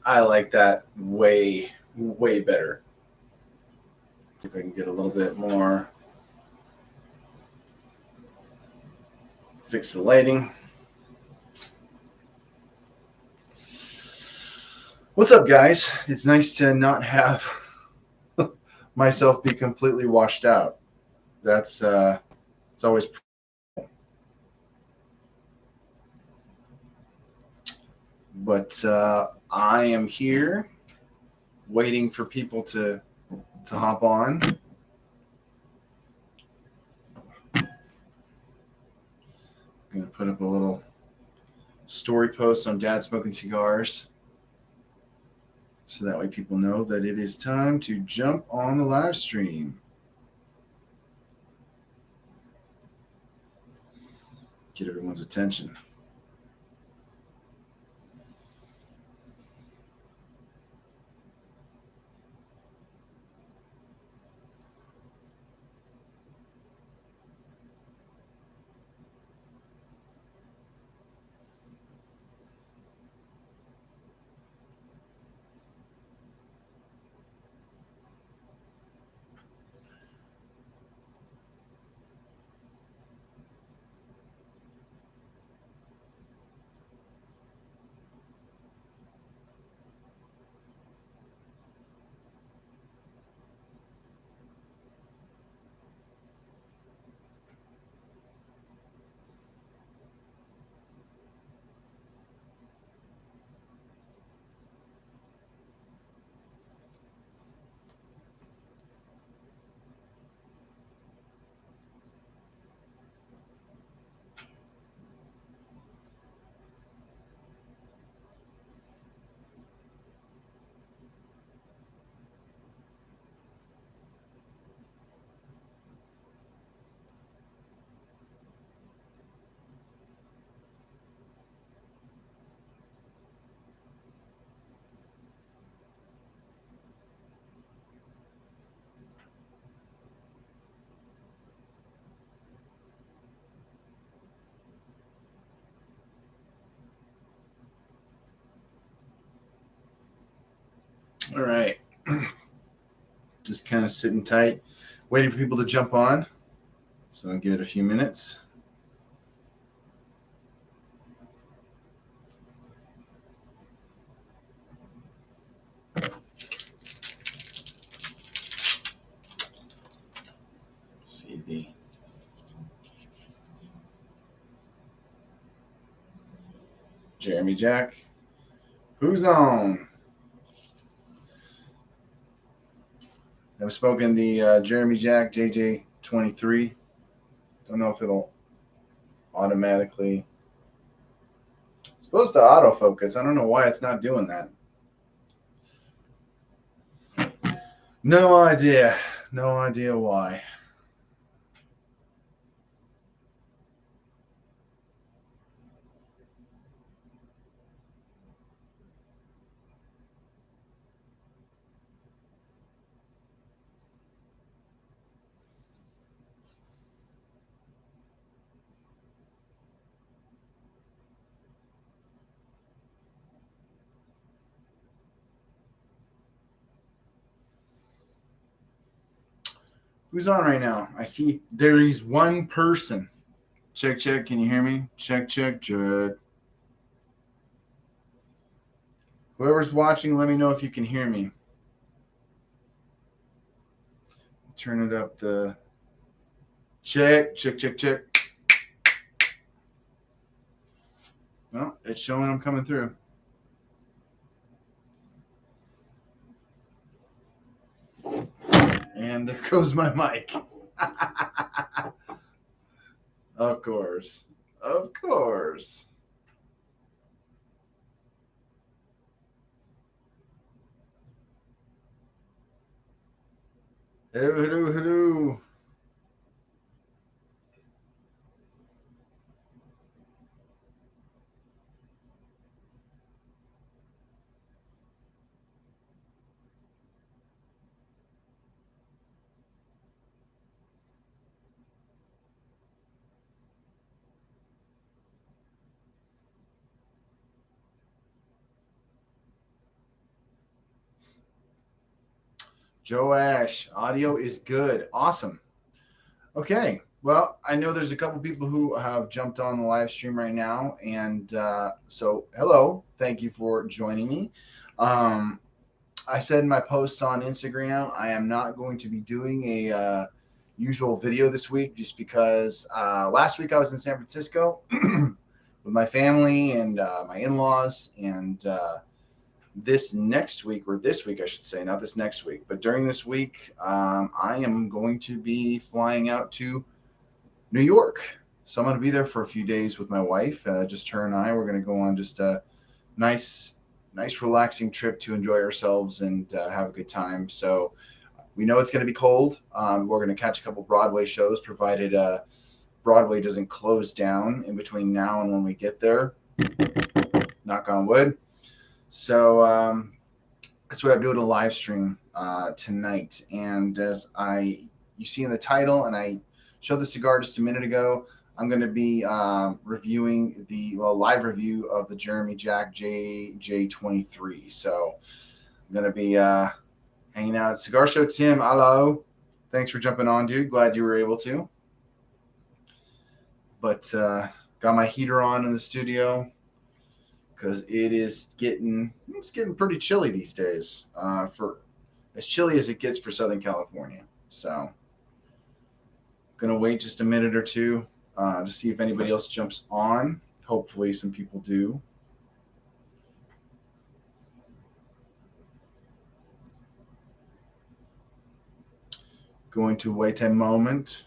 I like that way better. See if I can get a little bit more. Fix the lighting. What's up, guys? It's nice to not have myself be completely washed out. That's it's always. But I am here, waiting for people to hop on. I'm gonna put up a little story post on Dad Smoking Cigars, so that way people know that it is time to jump on the live stream. Get everyone's attention. All right. Just kind of sitting tight, waiting for people to jump on. So I'll give it a few minutes. See the Jeremy Jack. Who's on? I've spoken the Jeremy Jack JJ23. Don't know if it'll automatically. It's supposed to autofocus. I don't know why it's not doing that. No idea. No idea why. Who's on right now? I see there is one person. Check, check. Can you hear me? Check, check. Good. Whoever's watching, let me know if you can hear me. Turn it up the check, check, check, check. Well, it's showing I'm coming through. And there goes my mic. Of course. Of course. Hello, hello, hello. Joash, audio is good. Awesome. Okay. Well, I know there's a couple people who have jumped on the live stream right now. And so, hello. Thank you for joining me. I said in my posts on Instagram, I am not going to be doing a usual video this week just because last week I was in San Francisco with my family and my in-laws. And this week, I should say, not this next week, but during this week, I am going to be flying out to New York. So I'm going to be there for a few days with my wife. Just her and I. We're going to go on just a nice, relaxing trip to enjoy ourselves and have a good time. So we know it's going to be cold. We're going to catch a couple Broadway shows, provided Broadway doesn't close down in between now and when we get there. Knock on wood. So that's what I'm doing, a live stream tonight. And as you see in the title, and I showed the cigar just a minute ago, I'm going to be reviewing the live review of the Jeremy Jack JJ23. So I'm going to be hanging out at Cigar Show. Tim, hello. Thanks for jumping on, dude. Glad you were able to. But got my heater on in the studio because it's getting pretty chilly these days. For as chilly as it gets for Southern California. So gonna wait just a minute or two to see if anybody else jumps on. Hopefully some people do. Going to wait a moment.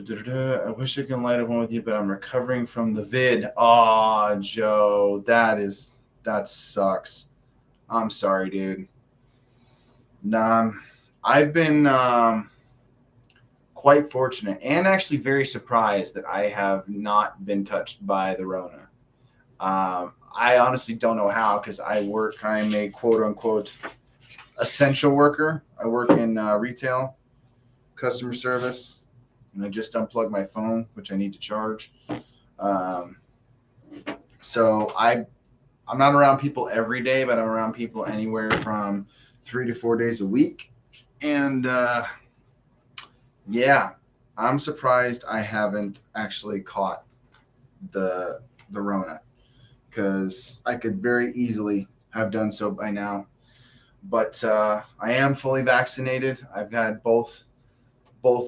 I wish I could light up one with you, but I'm recovering from the vid. Aw, Joe, that sucks. I'm sorry, dude. I've been quite fortunate and actually very surprised that I have not been touched by the Rona. I honestly don't know how, because I'm a quote unquote essential worker. I work in retail, customer service. And I just unplugged my phone, which I need to charge. So I'm not around people every day, but I'm around people anywhere from 3 to 4 days a week. And yeah, I'm surprised I haven't actually caught the Rona, because I could very easily have done so by now. But I am fully vaccinated. I've had both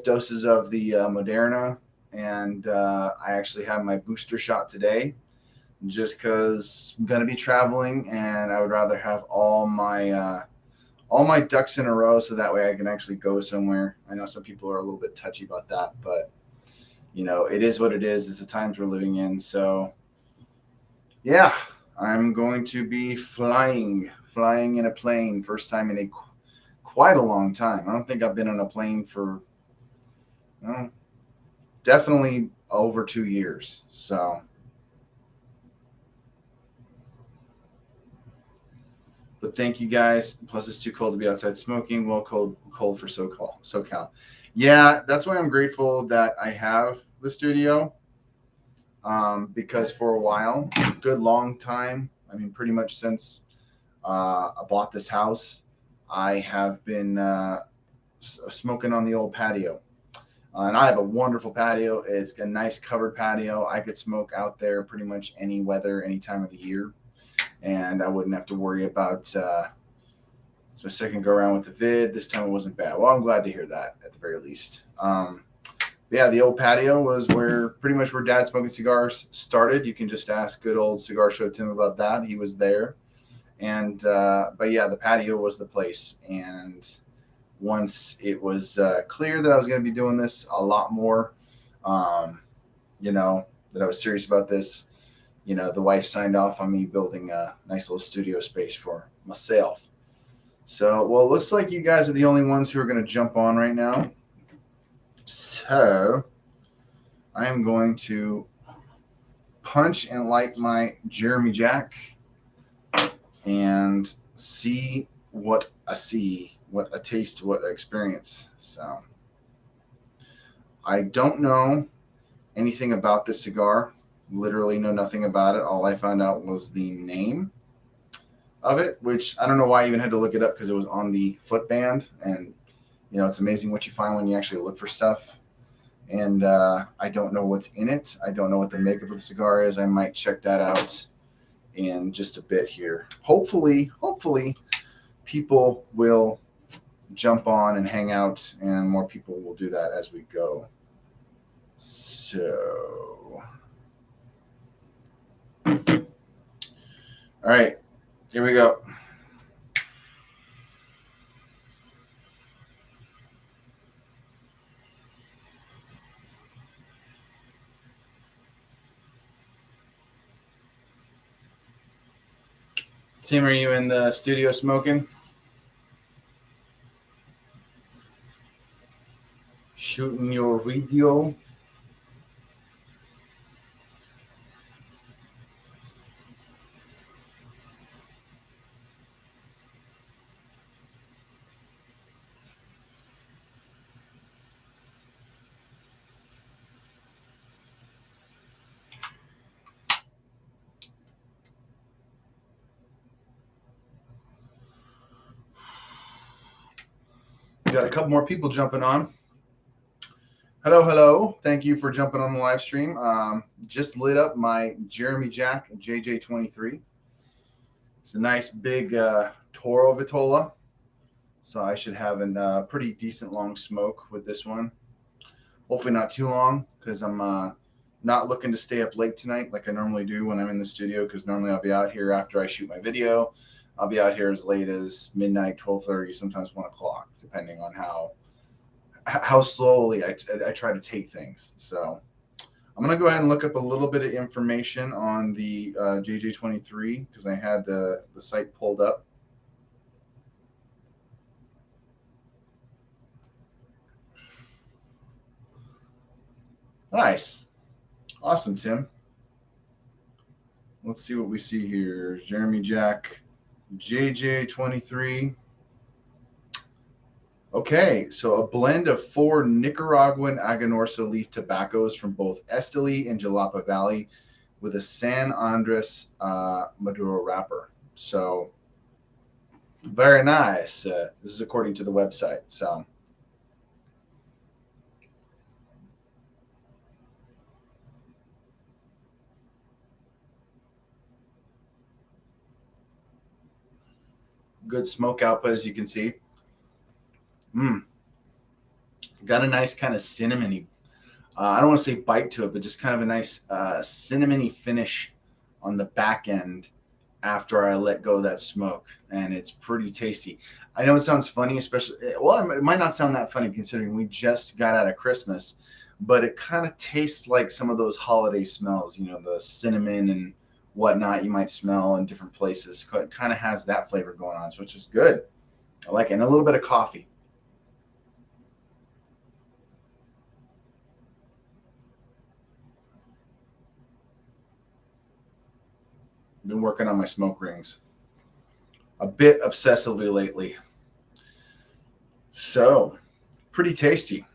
doses of the Moderna, and I actually have my booster shot today, just because I'm going to be traveling, and I would rather have all my ducks in a row, so that way I can actually go somewhere. I know some people are a little bit touchy about that, but it is what it is. It's the times we're living in. So yeah, I'm going to be flying in a plane, first time in quite a long time. I don't think I've been on a plane for definitely over 2 years. So, but thank you guys. Plus, it's too cold to be outside smoking. Well, cold for SoCal. Yeah, that's why I'm grateful that I have the studio. Because for a while, good long time, I mean, pretty much since I bought this house, I have been smoking on the old patio. And I have a wonderful patio. It's a nice covered patio. I could smoke out there pretty much any weather, any time of the year. And I wouldn't have to worry about, it's my second go around with the vid. This time it wasn't bad. Well, I'm glad to hear that at the very least. Yeah, the old patio was pretty much where Dad Smoking Cigars started. You can just ask good old Cigar Show Tim about that. He was there. And, but yeah, the patio was the place. And once it was clear that I was going to be doing this a lot more, that I was serious about this, the wife signed off on me building a nice little studio space for myself. So, well, it looks like you guys are the only ones who are going to jump on right now. So I am going to punch and light my Jeremy Jack and see what a taste, what experience. So I don't know anything about this cigar. Literally know nothing about it. All I found out was the name of it, which I don't know why I even had to look it up because it was on the footband. And it's amazing what you find when you actually look for stuff. And I don't know what's in it. I don't know what the makeup of the cigar is. I might check that out in just a bit here. Hopefully people will jump on and hang out, and more people will do that as we go. So, all right, here we go. Tim, are you in the studio smoking? Shooting your video? Got a couple more people jumping on. Hello. Thank you for jumping on the live stream. Just lit up my Jeremy Jack JJ23. It's a nice big Toro Vitola. So I should have a pretty decent long smoke with this one. Hopefully not too long, because I'm not looking to stay up late tonight like I normally do when I'm in the studio, because normally I'll be out here after I shoot my video. I'll be out here as late as midnight, 12:30, sometimes 1 o'clock, depending on how slowly I try to take things. So I'm going to go ahead and look up a little bit of information on the JJ23, because I had the site pulled up. Nice. Awesome, Tim. Let's see what we see here. Jeremy Jack JJ23. Okay, so a blend of 4 Nicaraguan Aganorsa leaf tobaccos from both Esteli and Jalapa Valley with a San Andres Maduro wrapper. So very nice. This is according to the website. So good smoke output, as you can see. Got a nice kind of cinnamony, I don't want to say bite to it, but just kind of a nice cinnamony finish on the back end after I let go of that smoke. And it's pretty tasty. I know it sounds funny, especially, well, it might not sound that funny considering we just got out of Christmas, but it kind of tastes like some of those holiday smells, the cinnamon and whatnot you might smell in different places. It kind of has that flavor going on, which is good. I like it. And a little bit of coffee. Been working on my smoke rings a bit obsessively lately. So pretty tasty.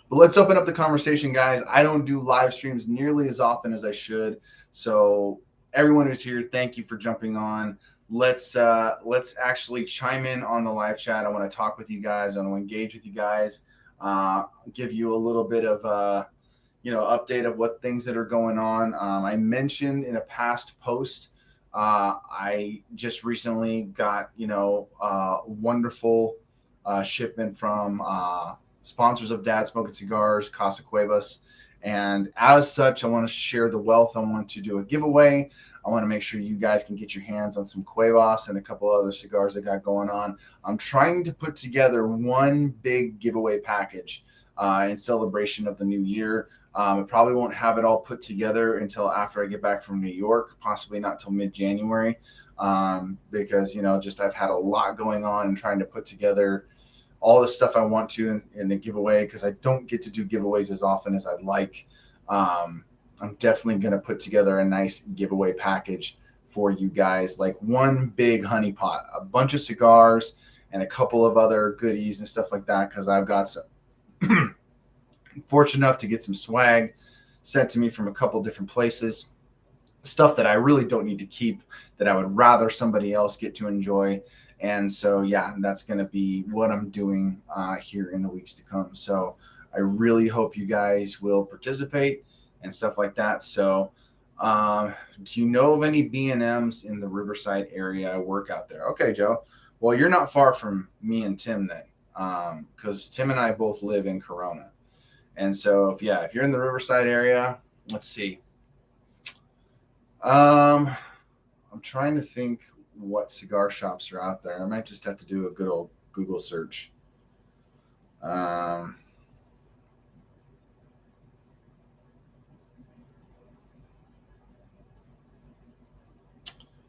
But let's open up the conversation, guys. I don't do live streams nearly as often as I should. So everyone who's here, thank you for jumping on. Let's actually chime in on the live chat. I want to talk with you guys. I want to engage with you guys. Give you a little bit of update of what things that are going on. I mentioned in a past post, I just recently got, a wonderful shipment from sponsors of Dad Smoking Cigars, Casa Cuevas. And as such, I want to share the wealth. I want to do a giveaway. I want to make sure you guys can get your hands on some Cuevas and a couple other cigars I got going on. I'm trying to put together one big giveaway package in celebration of the new year. I probably won't have it all put together until after I get back from New York, possibly not till mid-January, because, just I've had a lot going on and trying to put together all the stuff I want to in the giveaway, because I don't get to do giveaways as often as I'd like. I'm definitely going to put together a nice giveaway package for you guys, like one big honey pot, a bunch of cigars and a couple of other goodies and stuff like that, because I've got some fortunate enough to get some swag sent to me from a couple different places, stuff that I really don't need to keep, that I would rather somebody else get to enjoy. And so, yeah, that's going to be what I'm doing here in the weeks to come. So I really hope you guys will participate and stuff like that. So do you know of any B&Ms in the Riverside area? I work out there. Okay, Joe. Well, you're not far from me and Tim then, because Tim and I both live in Corona. And so, if you're in the Riverside area, let's see. I'm trying to think what cigar shops are out there. I might just have to do a good old Google search.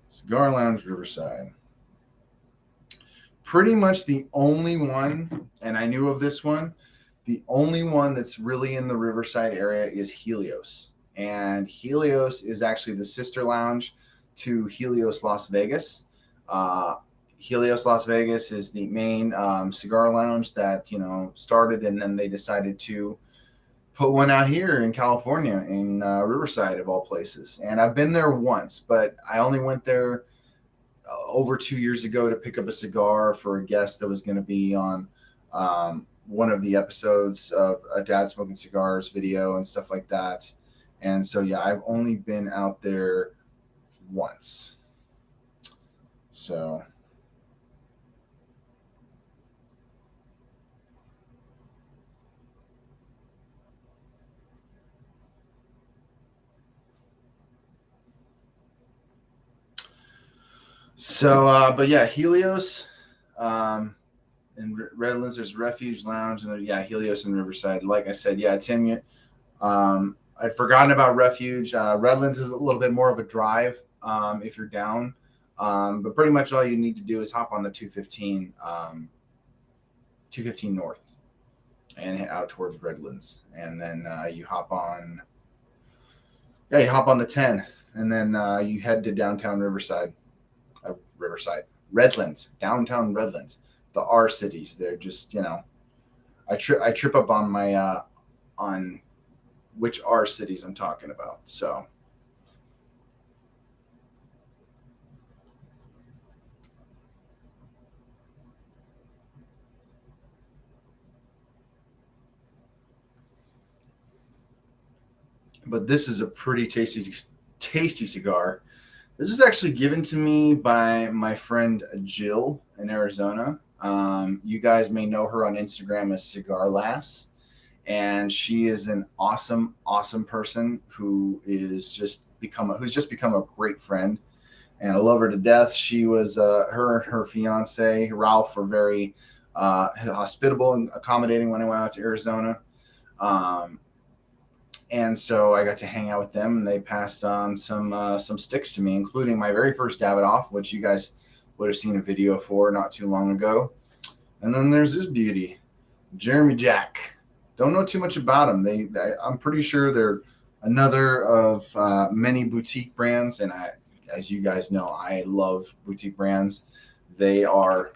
Cigar Lounge Riverside. Pretty much the only one, and I knew of this one, the only one that's really in the Riverside area is Helios. And Helios is actually the sister lounge to Helios Las Vegas. Helios Las Vegas is the main cigar lounge that, started, and then they decided to put one out here in California, in Riverside of all places. And I've been there once, but I only went there over 2 years ago to pick up a cigar for a guest that was going to be on one of the episodes of a Dad Smoking Cigars video and stuff like that. And so, yeah, I've only been out there once. So but yeah, Helios, in Redlands, there's Refuge Lounge, and Helios and Riverside. Like I said, Tim, I'd forgotten about Refuge. Redlands is a little bit more of a drive if you're down, but pretty much all you need to do is hop on the 215 North and head out towards Redlands, and then you hop on the 10, and then you head to downtown Redlands, downtown Redlands. The R cities, they're just, I trip up on my on which R cities I'm talking about. So but this is a pretty tasty cigar. This was actually given to me by my friend Jill in Arizona. You guys may know her on Instagram as Cigar Lass, and she is an awesome person who's just become a great friend, and I love her to death. She was her and her fiance Ralph were very hospitable and accommodating when I went out to Arizona. And so I got to hang out with them, and they passed on some sticks to me, including my very first Davidoff, which you guys would have seen a video for not too long ago. And then there's this beauty, Jeremy Jack. Don't know too much about them. I'm pretty sure they're another of many boutique brands, and as you guys know, I love boutique brands. They are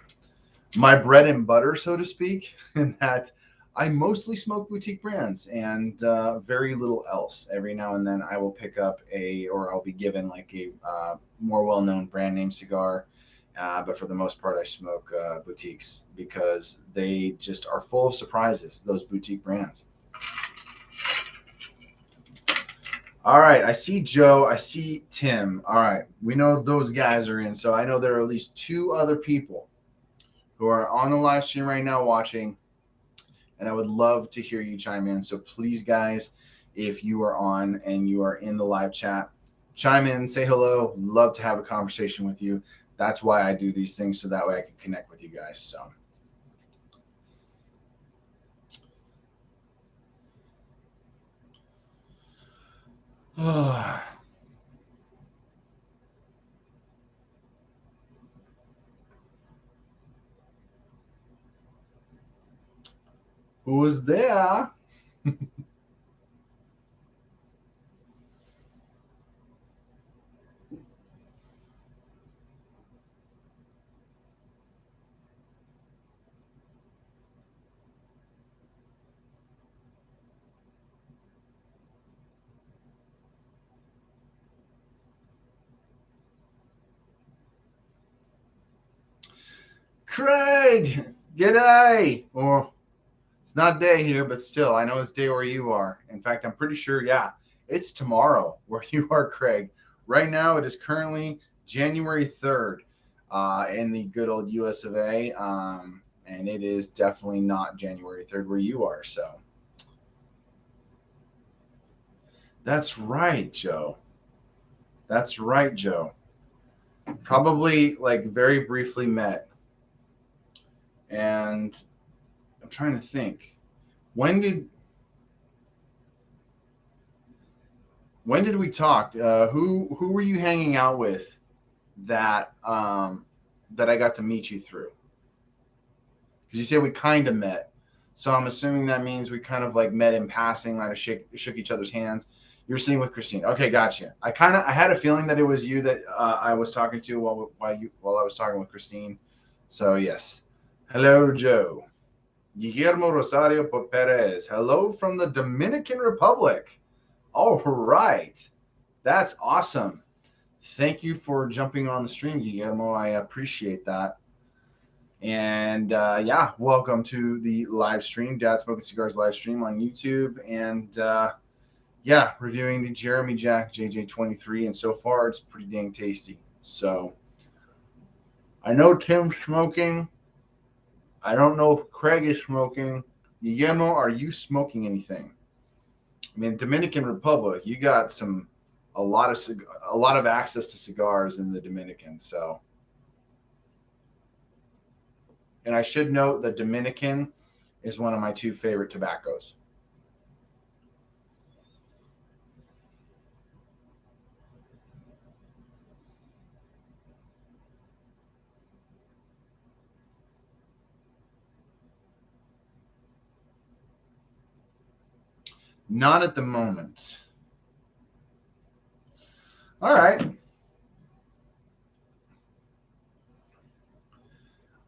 my bread and butter, so to speak, in that I mostly smoke boutique brands and very little else. Every now and then I will pick up or I'll be given like a more well-known brand name cigar. But for the most part, I smoke boutiques because they just are full of surprises, those boutique brands. All right. I see Joe. I see Tim. All right. We know those guys are in. So I know there are at least 2 other people who are on the live stream right now watching. And I would love to hear you chime in. So please, guys, if you are on and you are in the live chat, chime in, say hello. Love to have a conversation with you. That's why I do these things, so that way I can connect with you guys. So who was there? Craig, g'day. Well, it's not day here, but still, I know it's day where you are. In fact, I'm pretty sure, yeah, it's tomorrow where you are, Craig. Right now, it is currently January 3rd in the good old US of A. And it is definitely not January 3rd where you are. So that's right, Joe. That's right, Joe. Probably like very briefly met. And I'm trying to think. When did we talk? Who were you hanging out with that that I got to meet you through? Because you said we kind of met, so I'm assuming that means we kind of like met in passing, like shook each other's hands. You were sitting with Christine. Okay, gotcha. I had a feeling that it was you that I was talking to while I was talking with Christine. So yes, hello, Joe. Guillermo Rosario Perez. Hello from the Dominican Republic. All right. That's awesome. Thank you for jumping on the stream, Guillermo. I appreciate that. And yeah, welcome to the live stream, Dad Smoking Cigars live stream on YouTube. And yeah, reviewing the Jeremy Jack JJ23. And so far, it's pretty dang tasty. So I know Tim's smoking. I don't know if Craig is smoking. Guillermo, are you smoking anything? I mean, Dominican Republic, you got a lot of access to cigars in the Dominican. So, and I should note that Dominican is one of my two favorite tobaccos. Not at the moment. All right.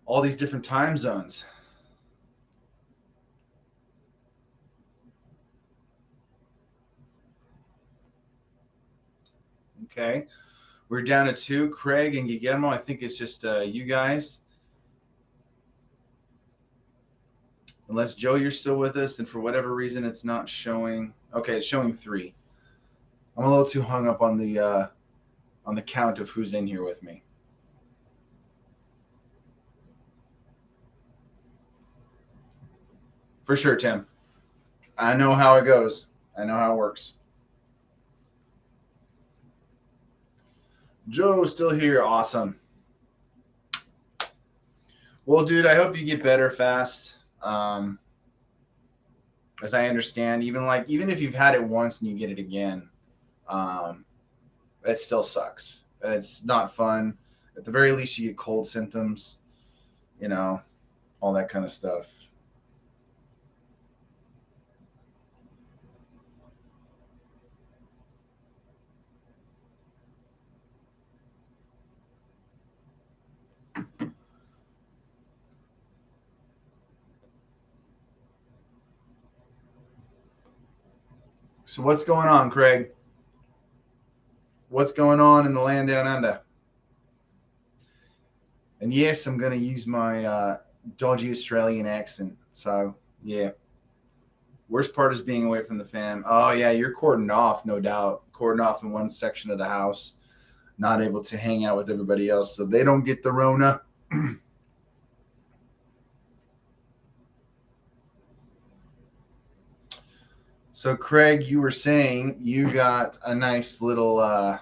All these different time zones. Okay. We're down to two, Craig and Guillermo. I think it's just you guys. Unless, Joe, you're still with us, and for whatever reason, it's not showing. Okay, it's showing three. I'm a little too hung up on the count of who's in here with me. For sure, Tim. I know how it goes. I know how it works. Joe's still here. Awesome. Well, dude, I hope you get better fast. As I understand, even if you've had it once and you get it again, it still sucks. It's not fun. At the very least, you get cold symptoms, all that kind of stuff. So what's going on, Craig? What's going on in the land down under? And yes, I'm going to use my dodgy Australian accent. So, yeah. Worst part is being away from the fam. Oh, yeah, you're cordoned off, no doubt. Cordoned off in one section of the house. Not able to hang out with everybody else. So they don't get the Rona. So, Craig, you were saying you got a nice little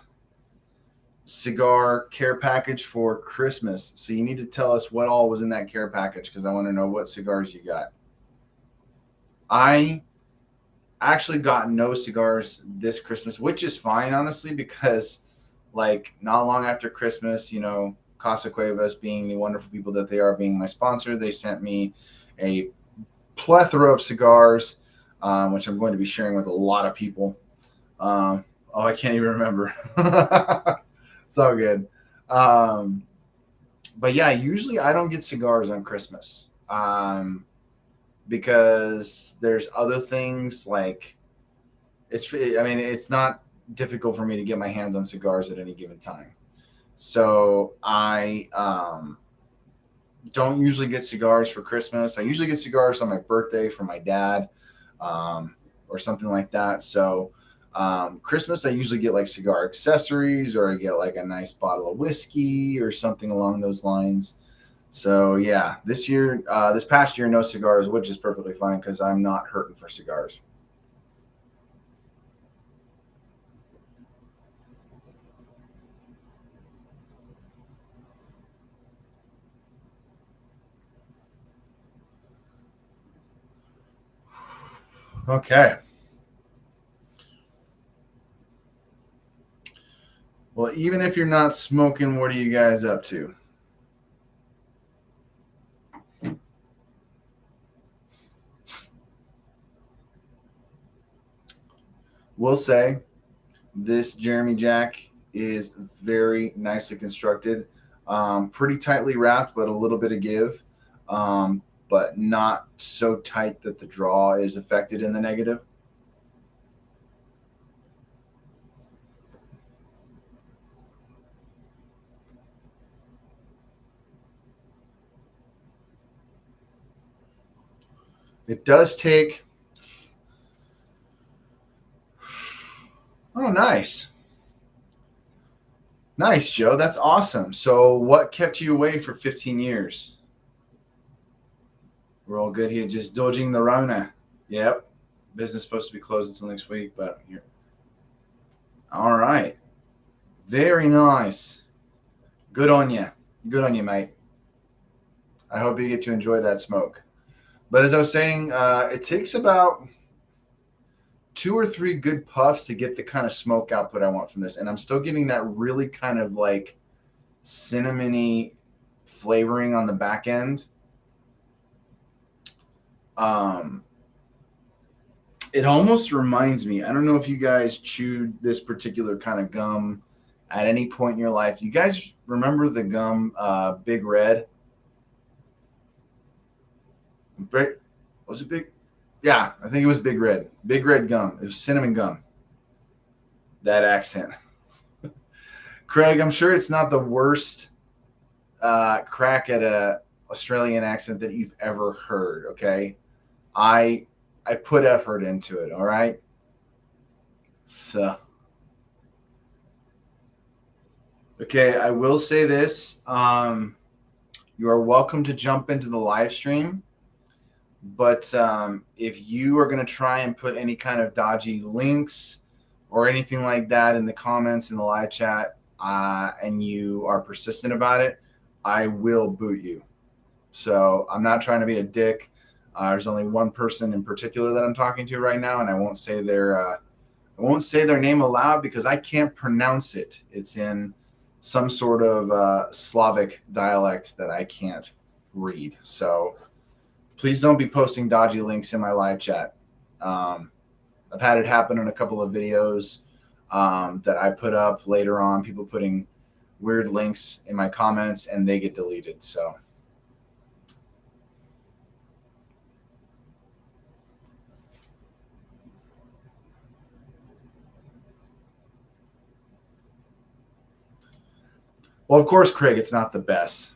cigar care package for Christmas. So you need to tell us what all was in that care package because I want to know what cigars you got. I actually got no cigars this Christmas, which is fine, honestly, because like not long after Christmas, Casa Cuevas, being the wonderful people that they are, being my sponsor, they sent me a plethora of cigars, which I'm going to be sharing with a lot of people. I can't even remember. It's all good. But yeah, usually I don't get cigars on Christmas because there's other things like it's not difficult for me to get my hands on cigars at any given time. So I don't usually get cigars for Christmas. I usually get cigars on my birthday from my dad, or something like that. So Christmas, I usually get like cigar accessories, or I get like a nice bottle of whiskey or something along those lines. So yeah, this past year, no cigars, which is perfectly fine because I'm not hurting for cigars. Okay. Well, even if you're not smoking, what are you guys up to? We'll say this Jeremy Jack is very nicely constructed, pretty tightly wrapped, but a little bit of give, but not so tight that the draw is affected in the negative. It does take. Oh, nice. Nice, Joe. That's awesome. So, what kept you away for 15 years? We're all good here, just dodging the Rona. Yep. Business supposed to be closed until next week, but here. All right. Very nice. Good on you. Good on you, mate. I hope you get to enjoy that smoke. But as I was saying, it takes about 2 or 3 good puffs to get the kind of smoke output I want from this. And I'm still getting that really kind of like cinnamony flavoring on the back end. It almost reminds me, I don't know if you guys chewed this particular kind of gum at any point in your life. You guys remember the gum Big Red? Was it Big? Yeah, I think it was Big Red. Big Red gum. It was cinnamon gum. That accent. Craig, I'm sure it's not the worst crack at a Australian accent that you've ever heard. Okay, I put effort into it. All right. So okay, I will say this. You are welcome to jump into the live stream, but if you are going to try and put any kind of dodgy links or anything like that in the comments in the live chat, and you are persistent about it, I will boot you. So I'm not trying to be a dick. There's only one person in particular that I'm talking to right now, and I won't say their name aloud because I can't pronounce it. It's in some sort of Slavic dialect that I can't read. So please don't be posting dodgy links in my live chat. I've had it happen in a couple of videos that I put up later on. People putting weird links in my comments and they get deleted. So. Well, of course, Craig, it's not the best.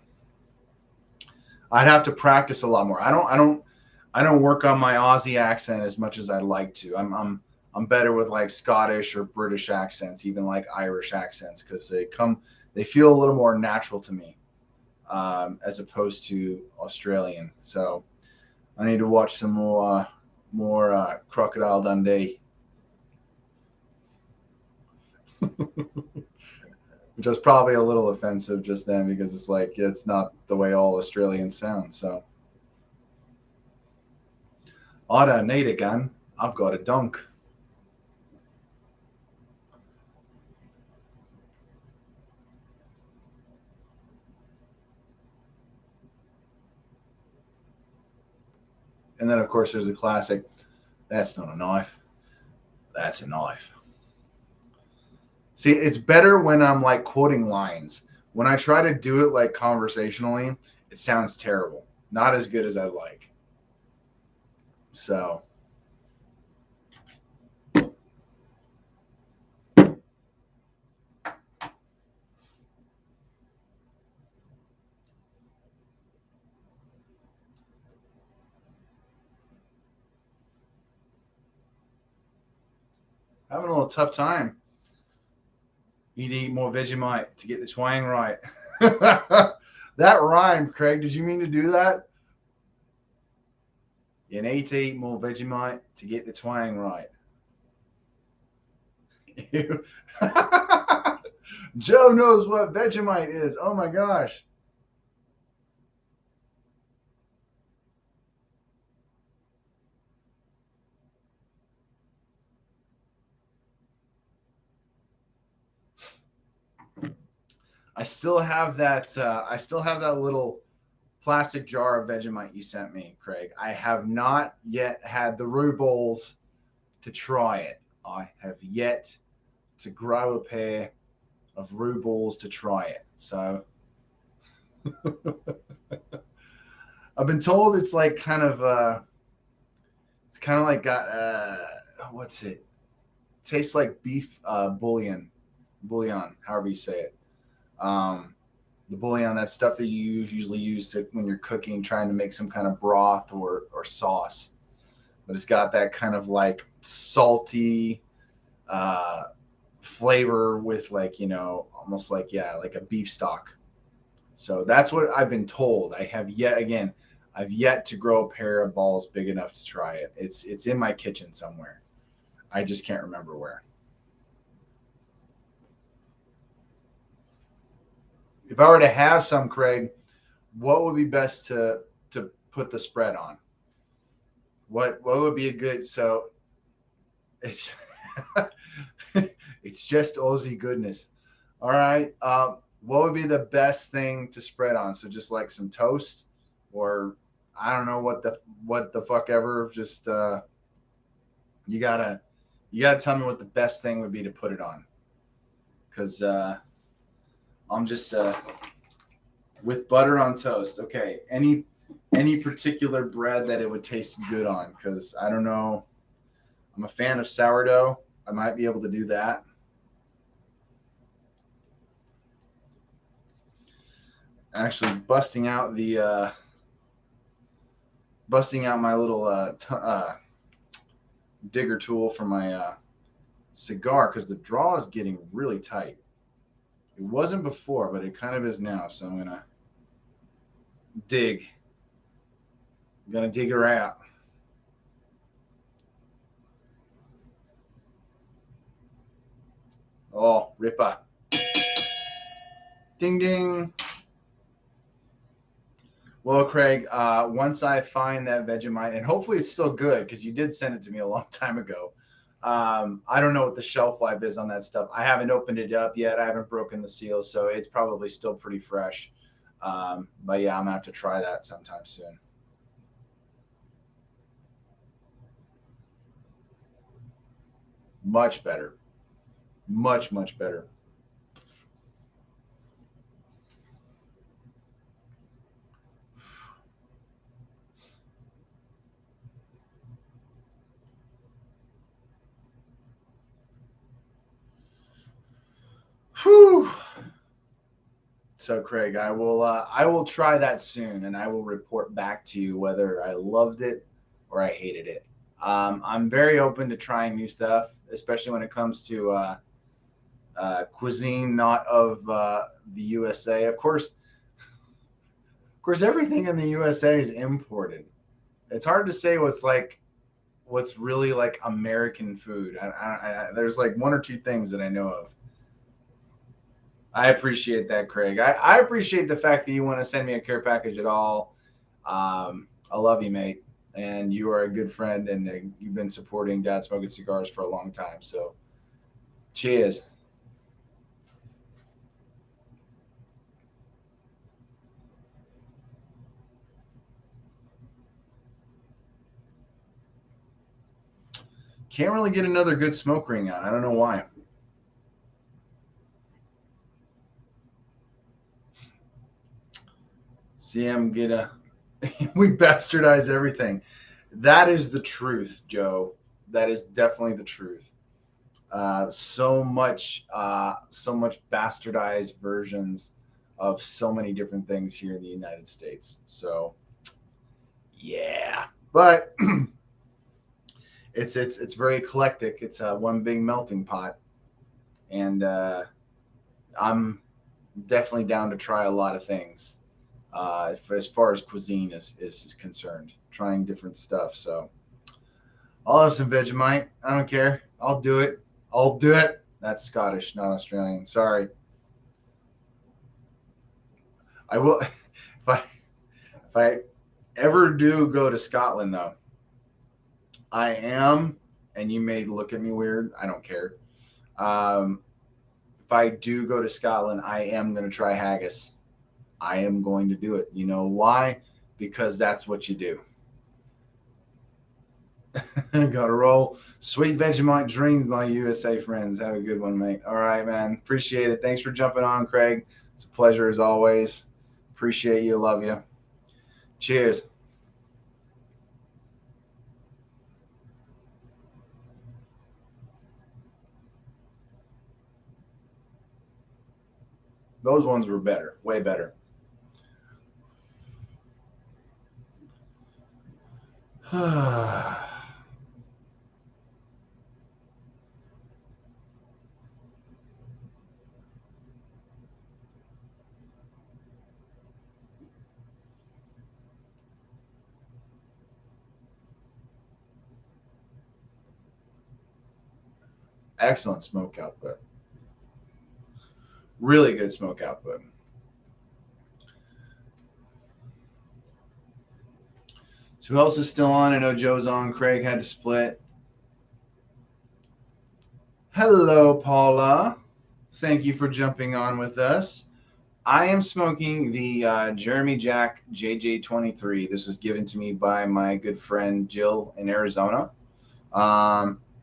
I'd have to practice a lot more. I don't work on my Aussie accent as much as I'd like to. I'm better with like Scottish or British accents, even like Irish accents, because they feel a little more natural to me, as opposed to Australian. So I need to watch some more Crocodile Dundee. Which was probably a little offensive just then because it's like it's not the way all Australians sound. So I don't need a gun. I've got a dunk. And then of course there's the classic, that's not a knife. That's a knife. See, it's better when I'm like quoting lines. When I try to do it like conversationally, it sounds terrible. Not as good as I'd like. So Having a little tough time. You need to eat more Vegemite to get the twang right. That rhymed, Craig. Did you mean to do that? You need to eat more Vegemite to get the twang right. Joe knows what Vegemite is. Oh my gosh. I still have that. I still have that little plastic jar of Vegemite you sent me, Craig. I have not yet had the rubles to try it. I have yet to grow a pair of rubles to try it. So I've been told it's like kind of it's kind of like got what's it? Tastes like beef bouillon, however you say it. The bouillon, that stuff that you usually use to when you're cooking, trying to make some kind of broth or sauce. But it's got that kind of like salty flavor with like, you know, almost like, yeah, like a beef stock. So that's what I've been told. I've yet to grow a pair of balls big enough to try it. It's in my kitchen somewhere. I just can't remember where. If I were to have some, Craig, what would be best to put the spread on? What would be a good? So it's it's just Aussie goodness. All right. What would be the best thing to spread on? So just like some toast, or I don't know what the fuck ever. Just you gotta tell me what the best thing would be to put it on, because I'm just with butter on toast. Okay, any particular bread that it would taste good on? Because I don't know. I'm a fan of sourdough. I might be able to do that. Actually, busting out my little digger tool for my cigar, because the draw is getting really tight. It wasn't before, but it kind of is now. So I'm gonna dig. I'm gonna dig her out. Oh, ripper. Ding ding. Well, Craig, once I find that Vegemite, and hopefully it's still good because you did send it to me a long time ago. I don't know what the shelf life is on that stuff. I haven't opened it up yet. I haven't broken the seal, so it's probably still pretty fresh. But yeah, I'm gonna have to try that sometime soon. Much better. Much, much better. Whew. So, Craig, I will try that soon, and I will report back to you whether I loved it or I hated it. I'm very open to trying new stuff, especially when it comes to cuisine not of the USA. Of course, everything in the USA is imported. It's hard to say what's really like American food. There's like one or two things that I know of. I appreciate that, Craig. I appreciate the fact that you want to send me a care package at all. I love you, mate. And you are a good friend, and you've been supporting Dad Smoking Cigars for a long time. So, cheers. Can't really get another good smoke ring out. I don't know why. CM get a we bastardize everything. That is the truth, Joe. That is definitely the truth. So much bastardized versions of so many different things here in the United States. So, yeah. But it's very eclectic. It's one big melting pot, and I'm definitely down to try a lot of things. As far as cuisine is concerned, trying different stuff. So I'll have some Vegemite. I don't care. I'll do it. I'll do it. That's Scottish, not Australian. Sorry. I will if I ever do go to Scotland though, I am, and you may look at me weird. I don't care. If I do go to Scotland, I am going to try haggis. I am going to do it. You know why? Because that's what you do. Got to roll. Sweet Vegemite dreams, my USA friends. Have a good one, mate. All right, man. Appreciate it. Thanks for jumping on, Craig. It's a pleasure as always. Appreciate you. Love you. Cheers. Those ones were better. Way better. Excellent smoke output. Really good smoke output. So who else is still on? I know Joe's on. Craig had to split. Hello, Paula. Thank you for jumping on with us. I am smoking the Jeremy Jack JJ23. This was given to me by my good friend Jill in Arizona.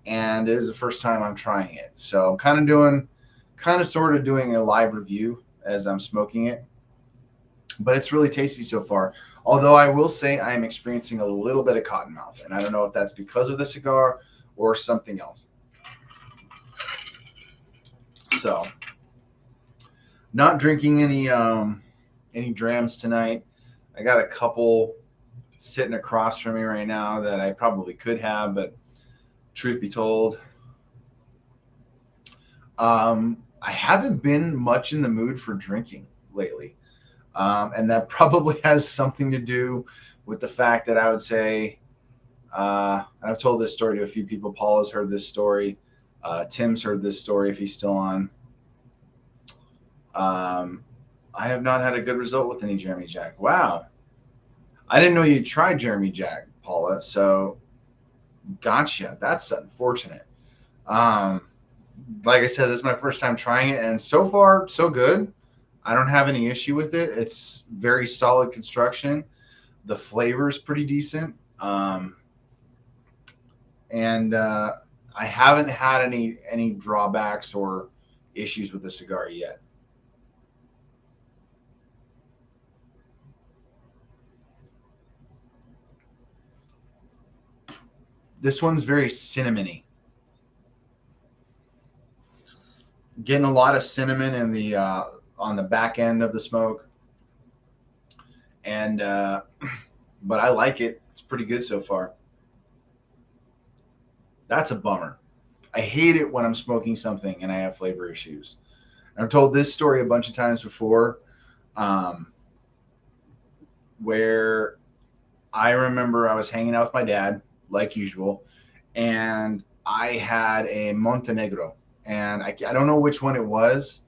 And it is the first time I'm trying it. So I'm kind of sort of doing a live review as I'm smoking it. But it's really tasty so far. Although I will say I am experiencing a little bit of cotton mouth. And I don't know if that's because of the cigar or something else. So not drinking any drams tonight. I got a couple sitting across from me right now that I probably could have, but truth be told, I haven't been much in the mood for drinking lately. And that probably has something to do with the fact that I would say, and I've told this story to a few people. Paul has heard this story. Tim's heard this story if he's still on. I have not had a good result with any Jeremy Jack. Wow. I didn't know you tried Jeremy Jack, Paula. So gotcha. That's unfortunate. Like I said, this is my first time trying it, and so far, so good. I don't have any issue with it. It's very solid construction. The flavor is pretty decent. And I haven't had any drawbacks or issues with the cigar yet. This one's very cinnamony. Getting a lot of cinnamon in the on the back end of the smoke, and but I like it. It's pretty good so far. That's a bummer. I hate it when I'm smoking something and I have flavor issues. I've told this story a bunch of times before, where I remember I was hanging out with my dad, like usual, and I had a Montenegro, and I don't know which one it was,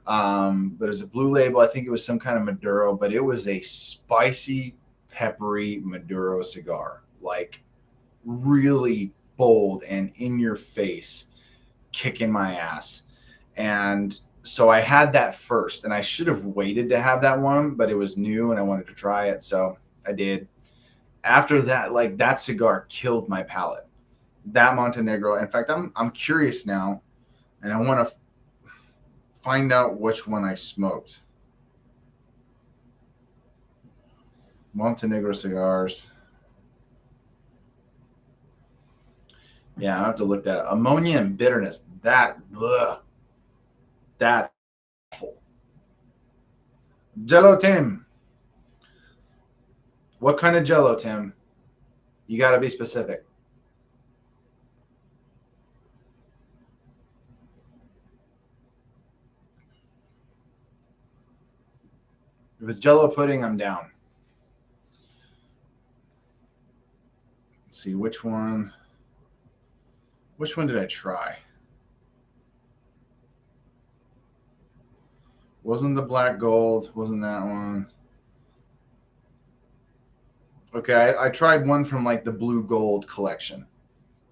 but it was a blue label. I think it was some kind of Maduro, but it was a spicy, peppery Maduro cigar, like really bold and in your face, kicking my ass. And so I had that first, and I should have waited to have that one, but it was new and I wanted to try it, so I did. After that, like, that cigar killed my palate. That Montenegro. In fact, I'm curious now, and I want to find out which one I smoked. Montenegro cigars. Yeah, I have to look that up. Ammonia and bitterness. That, ugh, that awful. Jello Tim. What kind of Jello, Tim? You got to be specific. If it's Jello pudding, I'm down. Let's see, which one did I try? Wasn't the black gold, wasn't that one. Okay, I tried one from like the blue gold collection.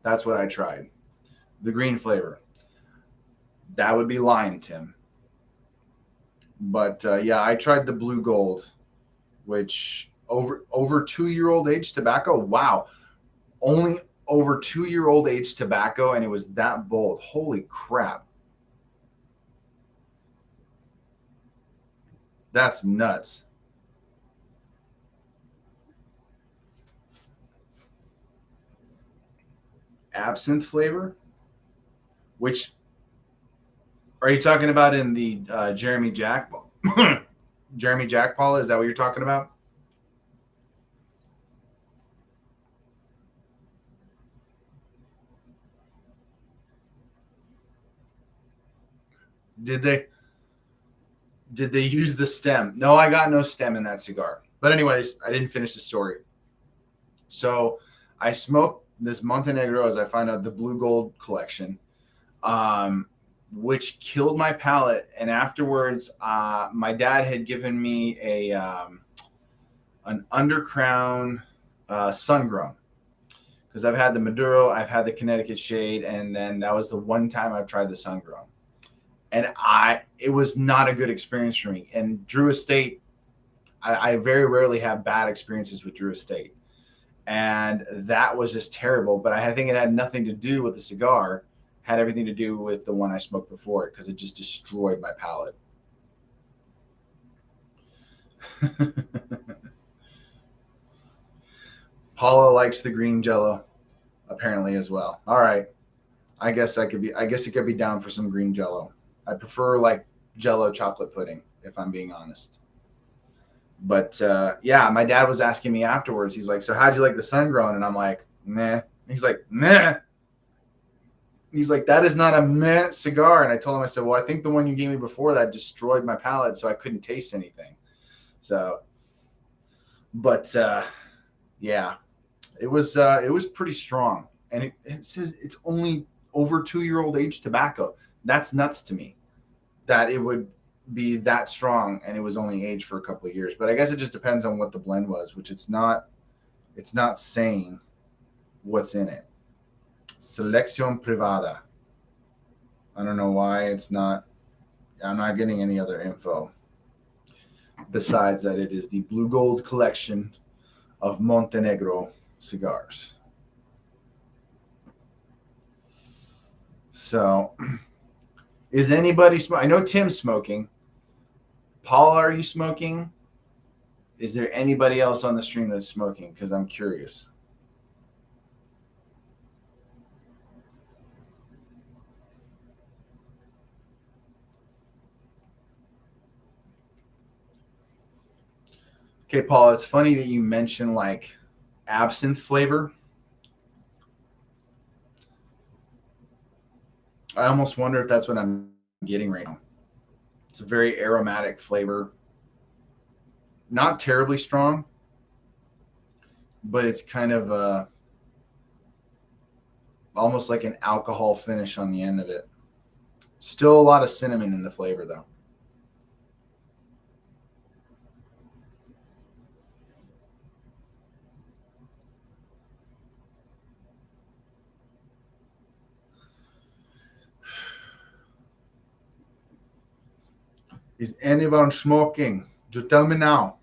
That's what I tried. The green flavor. That would be lime, Tim. But yeah, I tried the blue gold, which over 2-year-old age tobacco. Wow, only over 2-year-old age tobacco, and it was that bold. Holy crap, that's nuts. Absinthe flavor, which are you talking about in the Jeremy Jack? Jeremy Jack, Paula, is that what you're talking about? Did they use the stem? No, I got no stem in that cigar. But anyways, I didn't finish the story. So I smoked this Montenegro as I find out the blue gold collection, which killed my palate. And afterwards, my dad had given me an undercrown sun grown, because I've had the Maduro, I've had the Connecticut Shade, and then that was the one time I've tried the sun grown. And it was not a good experience for me. And Drew Estate, I very rarely have bad experiences with Drew Estate. And that was just terrible. But I think it had nothing to do with the cigar, had everything to do with the one I smoked before it, because it just destroyed my palate. Paula likes the green Jello, apparently, as well. All right. I guess it could be down for some green Jello. I prefer like Jello chocolate pudding, if I'm being honest. But yeah, my dad was asking me afterwards. He's like, "So how'd you like the sun grown?" And I'm like, "Meh." He's like, "Meh." He's like, "That is not a meh cigar." And I told him, I said, "Well, I think the one you gave me before that destroyed my palate, so I couldn't taste anything." So, but yeah, it was pretty strong, and it says it's only over 2-year-old age tobacco. That's nuts to me that it would be that strong, and it was only aged for a couple of years. But I guess it just depends on what the blend was, which it's not saying what's in it. Selección privada. I don't know why it's not. I'm not getting any other info besides that it is the Blue Gold collection of Montenegro cigars. So, is anybody smoking? I know Tim's smoking. Paul, are you smoking? Is there anybody else on the stream that's smoking? Because I'm curious. Okay, Paul, it's funny that you mentioned like absinthe flavor. I almost wonder if that's what I'm getting right now. It's a very aromatic flavor. Not terribly strong, but it's kind of almost like an alcohol finish on the end of it. Still a lot of cinnamon in the flavor, though. Is anyone smoking? Just tell me now.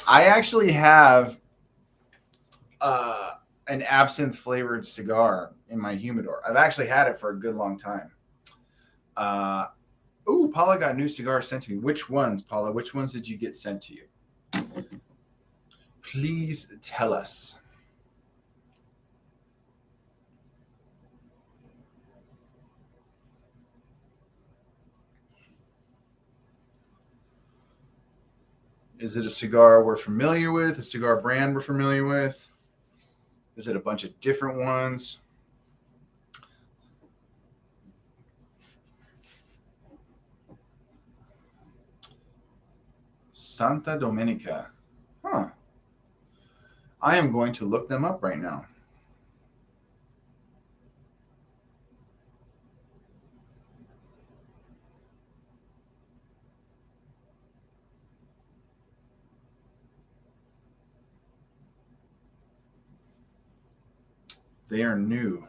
I actually have an absinthe flavored cigar in my humidor. I've actually had it for a good long time. Paula got new cigars sent to me. Which ones, Paula? Which ones did you get sent to you? Please tell us. Is it a cigar we're familiar with? A cigar brand we're familiar with? Is it a bunch of different ones? Santa Domenica. Huh. I am going to look them up right now. They are new.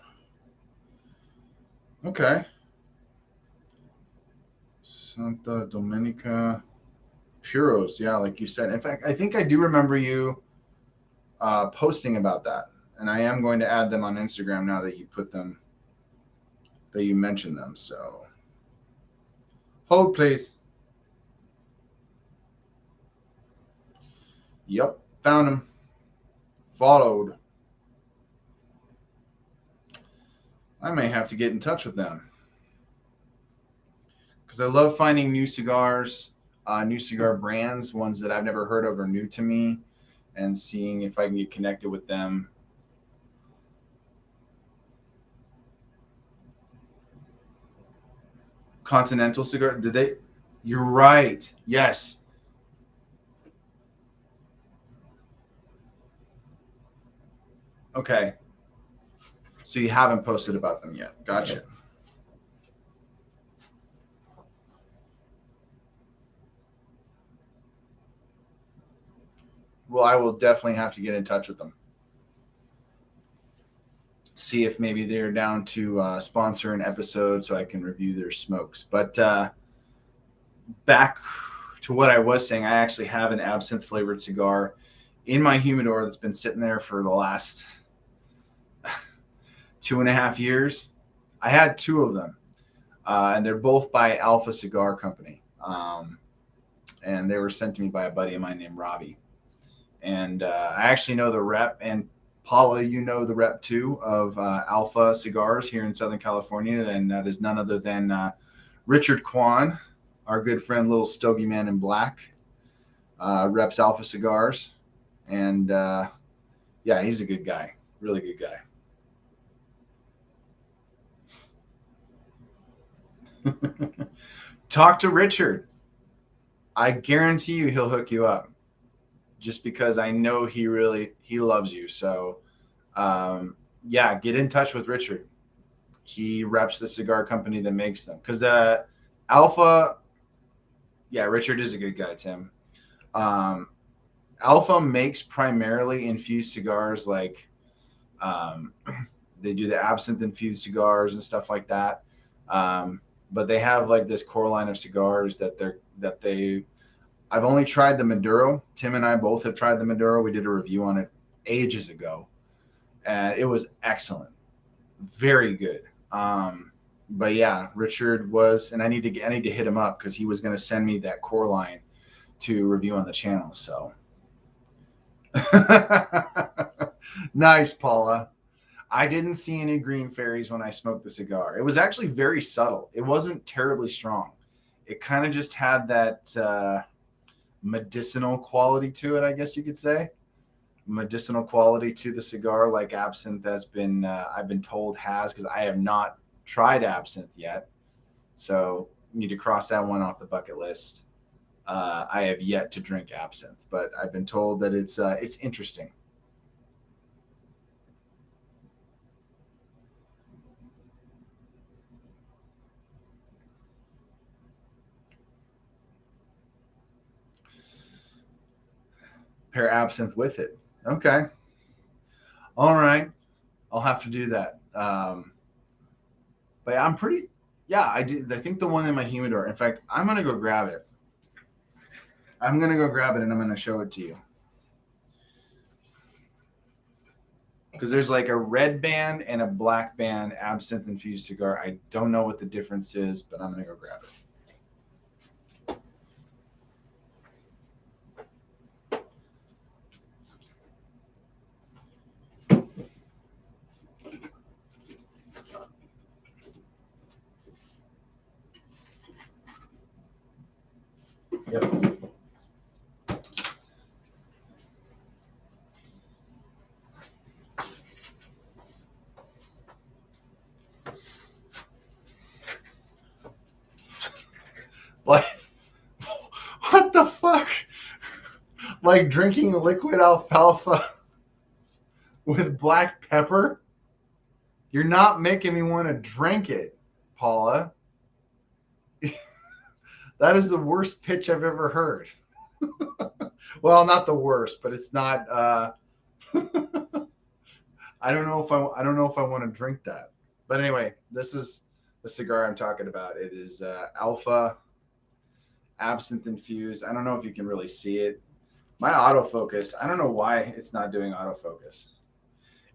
Okay. Santa Domenica Puros. Yeah, like you said. In fact, I think I do remember you posting about that. And I am going to add them on Instagram now that you put them, that you mentioned them. So hold, please. Yep, found them. Followed. I may have to get in touch with them because I love finding new cigars, new cigar brands, ones that I've never heard of or new to me, and seeing if I can get connected with them. Continental cigar? Did they? You're right. Yes. Okay. So you haven't posted about them yet. Gotcha. Well, I will definitely have to get in touch with them. See if maybe they're down to sponsor an episode so I can review their smokes. But back to what I was saying, I actually have an absinthe flavored cigar in my humidor that's been sitting there for the last 2.5 years. I had two of them, and they're both by Alpha Cigar Company. And they were sent to me by a buddy of mine named Robbie. And I actually know the rep, and Paula, you know the rep too of Alpha Cigars here in Southern California, and that is none other than Richard Kwan, our good friend, little stogie man in black, reps Alpha Cigars, and yeah, he's a good guy, really good guy. Talk to Richard. I guarantee you he'll hook you up. Just because I know he loves you. So, yeah, get in touch with Richard. He reps the cigar company that makes them. Because Alpha, yeah, Richard is a good guy, Tim. Alpha makes primarily infused cigars, like they do the absinthe infused cigars and stuff like that. But they have like this core line of cigars that they I've only tried the Maduro. Tim and I both have tried the Maduro. We did a review on it ages ago, and it was excellent, very good. But yeah, Richard was, and I need to hit him up because he was going to send me that core line to review on the channel. So nice, Paula. I didn't see any green fairies when I smoked the cigar. It was actually very subtle. It wasn't terribly strong. It kind of just had that medicinal quality to it, I guess you could say. Medicinal quality to the cigar, like absinthe has been, I've been told has, because I have not tried absinthe yet. So need to cross that one off the bucket list. I have yet to drink absinthe, but I've been told that it's interesting. Pair absinthe with it. Okay. All right. I'll have to do that. But I'm pretty, yeah, I did. I think the one in my humidor. In fact, I'm going to go grab it. I'm going to go grab it and I'm going to show it to you. Because there's like a red band and a black band absinthe infused cigar. I don't know what the difference is, but I'm going to go grab it. Yep. Like drinking liquid alfalfa with black pepper? You're not making me want to drink it, Paula. That is the worst pitch I've ever heard. Well, not the worst, but it's not. I don't know if I want to drink that. But anyway, this is the cigar I'm talking about. It is Alpha Absinthe Infused. I don't know if you can really see it. My autofocus, I don't know why it's not doing autofocus.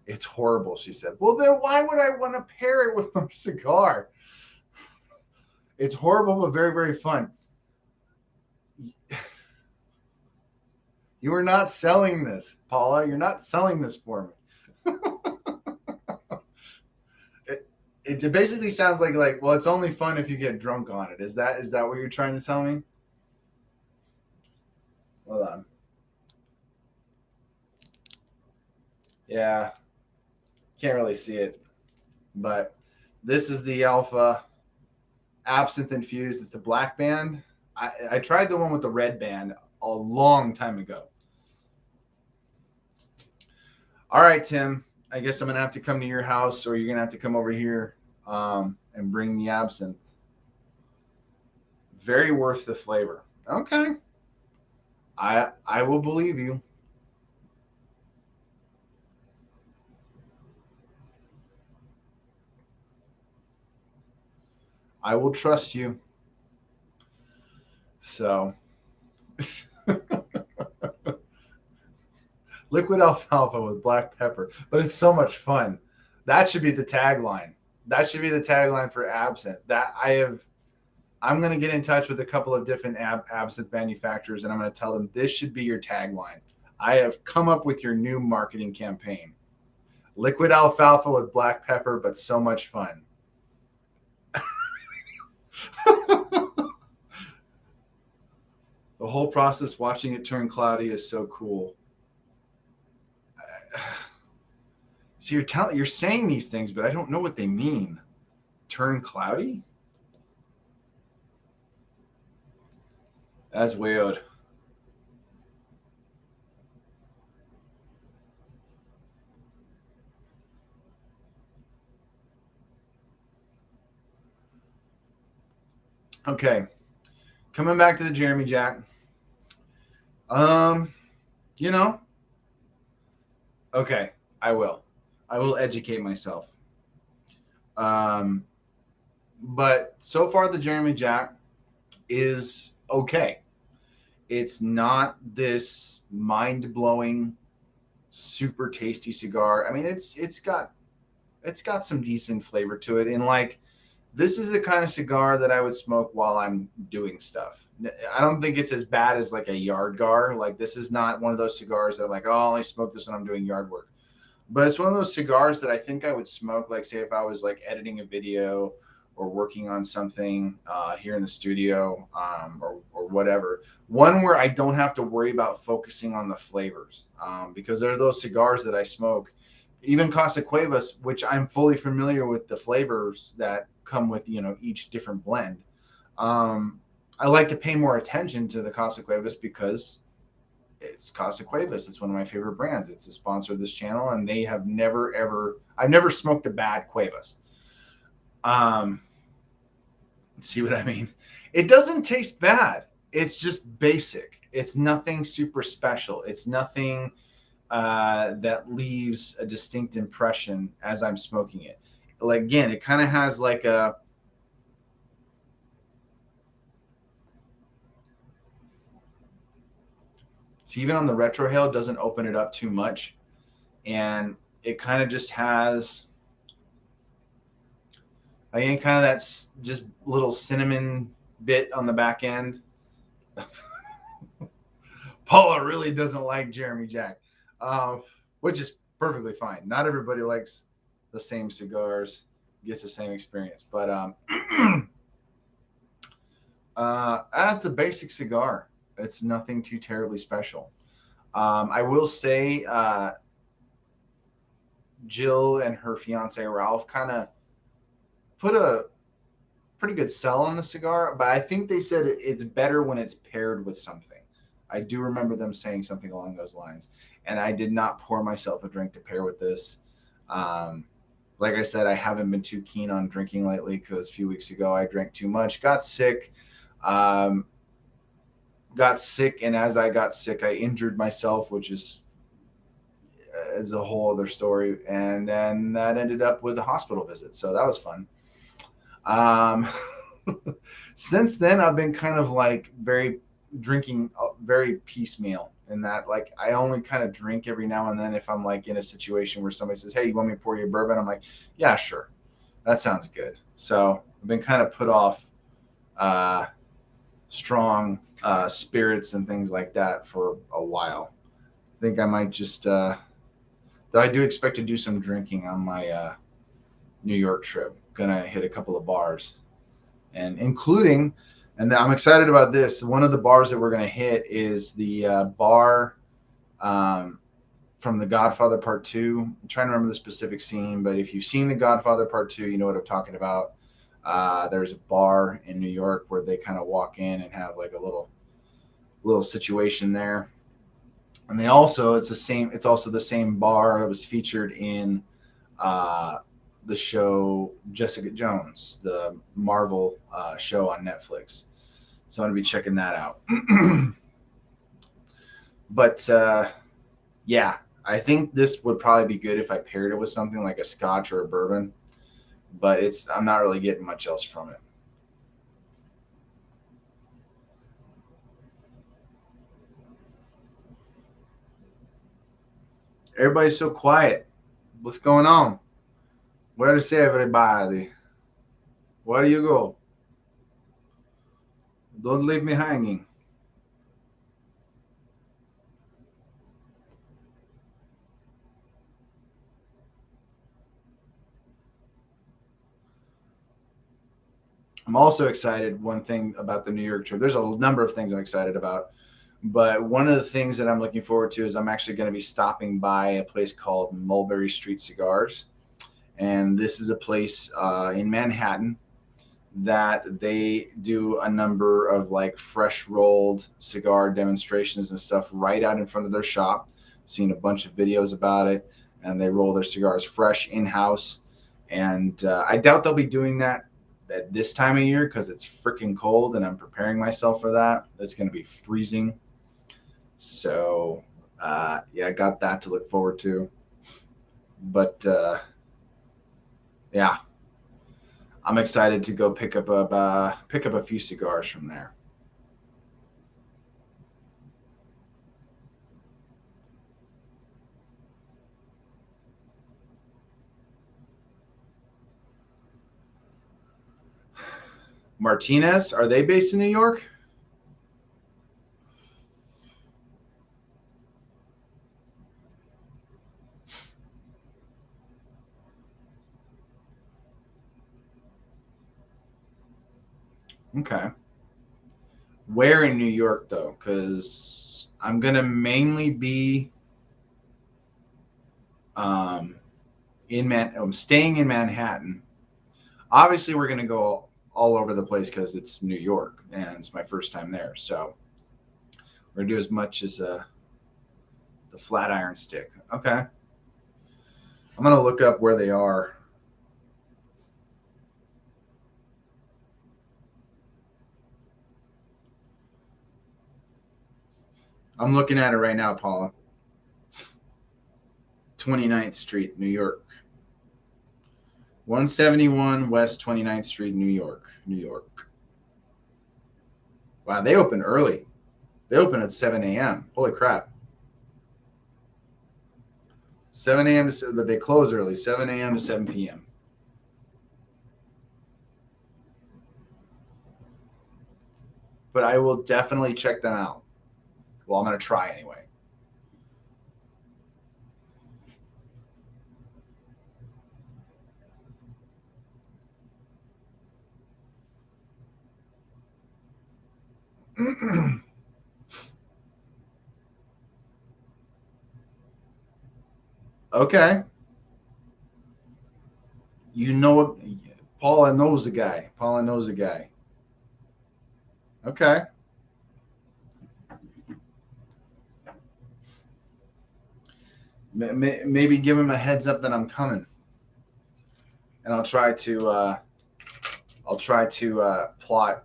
It's horrible, she said. Well, then why would I want to pair it with my cigar? It's horrible, but very, very fun. You are not selling this, Paula. You're not selling this for me. It basically sounds like, well, it's only fun if you get drunk on it. Is that what you're trying to tell me? Hold on. Yeah. Can't really see it. But this is the Alpha Absinthe Infused. It's the black band. I tried the one with the red band a long time ago. All right, Tim. I guess I'm going to have to come to your house, or you're going to have to come over here and bring the absinthe. Very worth the flavor. Okay. I will believe you. I will trust you. So, liquid alfalfa with black pepper, but it's so much fun. That should be the tagline. That should be the tagline for absinthe. I'm going to get in touch with a couple of different absinthe manufacturers, and I'm going to tell them this should be your tagline. I have come up with your new marketing campaign. Liquid alfalfa with black pepper, but so much fun. The whole process, watching it turn cloudy, is so cool. So you're saying these things, but I don't know what they mean. Turn cloudy? That's weird. Okay. Coming back to the Jeremy Jack. Okay, I will educate myself. But so far the Jeremy Jack is okay. It's not this mind-blowing, super tasty cigar. I mean, it's got some decent flavor to it, and like, this is the kind of cigar that I would smoke while I'm doing stuff. I don't think it's as bad as like a yard gar. Like, this is not one of those cigars that I'm like, oh, I only smoke this when I'm doing yard work. But it's one of those cigars that I think I would smoke, like, say, if I was like editing a video or working on something here in the studio or whatever. One where I don't have to worry about focusing on the flavors because there are those cigars that I smoke, even Casa Cuevas, which I'm fully familiar with the flavors that come with, each different blend. I like to pay more attention to the Casa Cuevas because it's Casa Cuevas. It's one of my favorite brands. It's a sponsor of this channel, and they have I've never smoked a bad Cuevas. See what I mean? It doesn't taste bad. It's just basic. It's nothing super special. It's nothing that leaves a distinct impression as I'm smoking it. Like, again, it kind of has like a, it's even on the retrohale, doesn't open it up too much, and it kind of just has, again, kind of that's just little cinnamon bit on the back end. Paula really doesn't like Jeremy Jack, which is perfectly fine. Not everybody likes the same cigars, gets the same experience, but that's a basic cigar. It's nothing too terribly special. I will say Jill and her fiance Ralph kind of put a pretty good sell on the cigar, but I think they said it's better when it's paired with something. I do remember them saying something along those lines. And I did not pour myself a drink to pair with this. Like I said, I haven't been too keen on drinking lately because a few weeks ago I drank too much, got sick. And as I got sick, I injured myself, which is a whole other story. And then that ended up with a hospital visit. So that was fun. Since then, I've been kind of like drinking very piecemeal in that, like, I only kind of drink every now and then if I'm like in a situation where somebody says, "Hey, you want me to pour you a bourbon?" I'm like, "Yeah, sure. That sounds good." So I've been kind of put off strong spirits and things like that for a while. I think I might just, though I do expect to do some drinking on my New York trip. Gonna hit a couple of bars, and including, and I'm excited about this. One of the bars that we're gonna hit is the bar from The Godfather Part 2. I'm trying to remember the specific scene, but if you've seen The Godfather Part 2, you know what I'm talking about. There's a bar in New York where they kind of walk in and have like a little situation there. And it's also the same bar that was featured in the show Jessica Jones, the Marvel show on Netflix. So I'm going to be checking that out. But yeah, I think this would probably be good if I paired it with something like a scotch or a bourbon. But I'm not really getting much else from it. Everybody's so quiet. What's going on? Where is everybody? Where do you go? Don't leave me hanging. I'm also excited. One thing about the New York trip, there's a number of things I'm excited about. But one of the things that I'm looking forward to is I'm actually going to be stopping by a place called Mulberry Street Cigars. And this is a place in Manhattan that they do a number of like fresh rolled cigar demonstrations and stuff right out in front of their shop. I've seen a bunch of videos about it, and they roll their cigars fresh in-house. And I doubt they'll be doing that at this time of year because it's freaking cold, and I'm preparing myself for that. It's going to be freezing. So yeah, I got that to look forward to. But yeah, I'm excited to go pick up a few cigars from there. Martinez, are they based in New York? Okay. Where in New York though? Because I'm gonna mainly be um, I'm staying in Manhattan. Obviously, we're gonna go all over the place because it's New York and it's my first time there. So we're gonna do as much as the Flatiron Stick. Okay. I'm gonna look up where they are. I'm looking at it right now, Paula. 29th Street, New York. 171 West 29th Street, New York. New York. Wow, they open early. They open at 7 a.m. Holy crap. 7 a.m. but they close early, 7 a.m. to 7 p.m. But I will definitely check them out. Well, I'm going to try anyway. Okay. You know, Paula knows the guy. Paula knows the guy. Okay. Maybe give him a heads up that I'm coming, and I'll try to plot.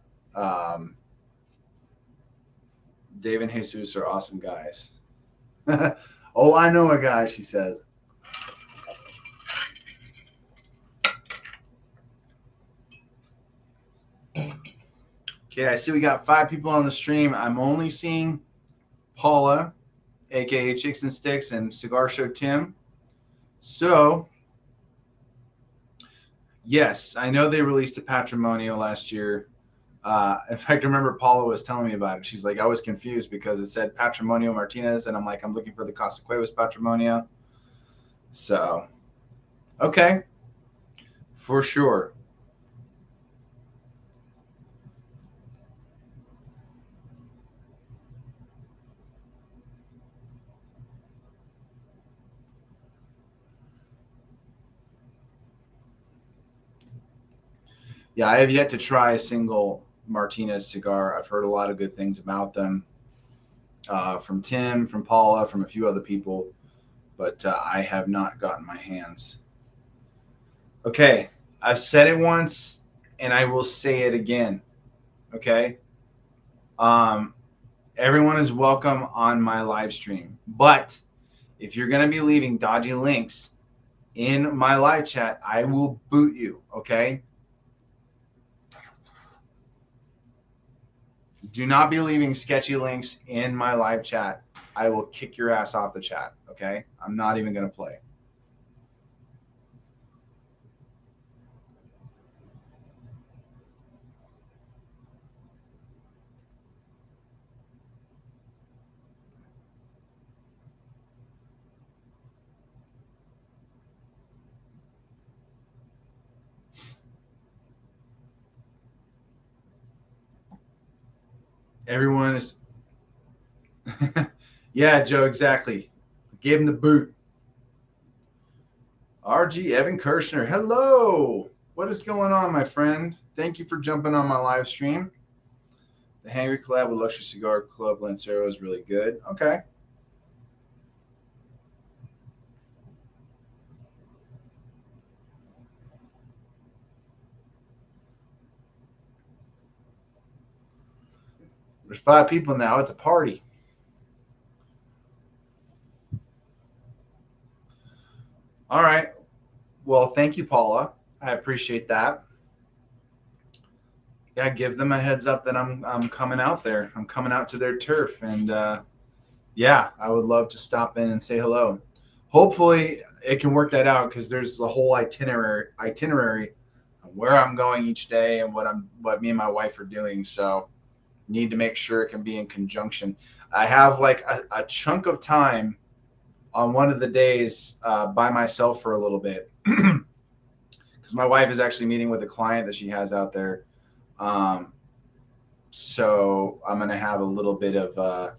Dave and Jesus are awesome guys. Oh, I know a guy, she says. Okay, I see we got 5 people on the stream. I'm only seeing Paula, aka Chicks and Sticks, and Cigar Show Tim. So, yes, I know they released a Patrimonio last year. In fact, I remember Paula was telling me about it. She's like, I was confused because it said Patrimonio Martinez, and I'm like, I'm looking for the Casa Cuevas Patrimonio. So, okay, for sure. Yeah, I have yet to try a single Martinez cigar. I've heard a lot of good things about them from Tim, from Paula, from a few other people, but I have not gotten my hands. Okay, I've said it once, and I will say it again. Okay, everyone is welcome on my live stream, but if you're going to be leaving dodgy links in my live chat, I will boot you. Okay. Do not be leaving sketchy links in my live chat. I will kick your ass off the chat. Okay. I'm not even going to play. Everyone is. Yeah, Joe, exactly. Gave him the boot. RG Evan Kirshner. Hello. What is going on, my friend? Thank you for jumping on my live stream. The Hangry collab with Luxury Cigar Club Lancero is really good. Okay. There's 5 people now. It's a party. All right. Well, thank you, Paula. I appreciate that. Yeah, give them a heads up that I'm coming out there. I'm coming out to their turf, and yeah, I would love to stop in and say hello. Hopefully, it can work that out because there's a whole itinerary on where I'm going each day and what me and my wife are doing. So, need to make sure it can be in conjunction. I have like a chunk of time on one of the days by myself for a little bit because my wife is actually meeting with a client that she has out there. So I'm going to have a little bit of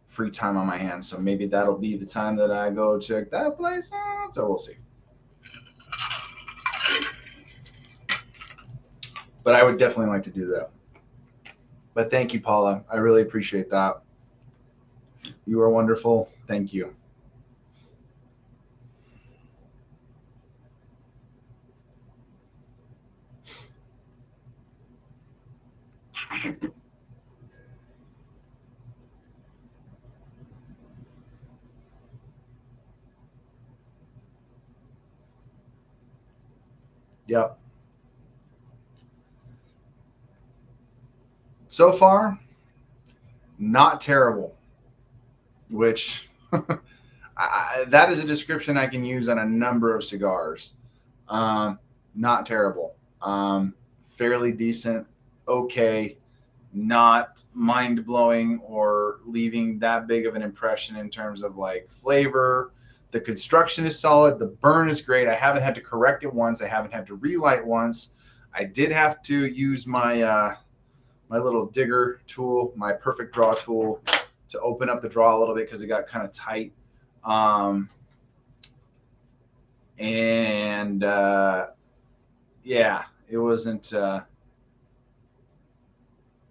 free time on my hands. So maybe that'll be the time that I go check that place out. So we'll see. But I would definitely like to do that. But thank you, Paula. I really appreciate that. You are wonderful. Thank you. Yep. So far, not terrible, which that is a description I can use on a number of cigars. Not terrible. Fairly decent. Okay. Not mind blowing or leaving that big of an impression in terms of like flavor. The construction is solid. The burn is great. I haven't had to correct it once. I haven't had to relight once. I did have to use my my little digger tool, my perfect draw tool, to open up the draw a little bit because it got kind of tight. Yeah, it wasn't.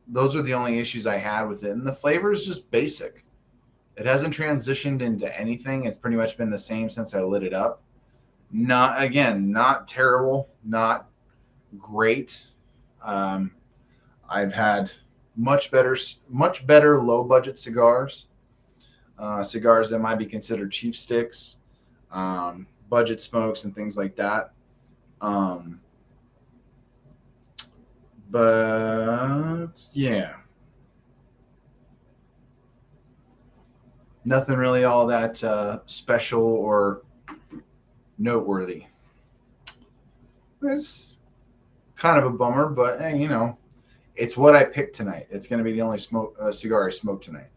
Those are the only issues I had with it, and the flavor is just basic. It hasn't transitioned into anything. It's pretty much been the same since I lit it up. Not terrible, not great. I've had much better low budget cigars, cigars that might be considered cheap sticks, budget smokes, and things like that. But yeah, nothing really all that special or noteworthy. It's kind of a bummer, but hey, it's what I picked tonight. It's going to be the only cigar I smoke tonight.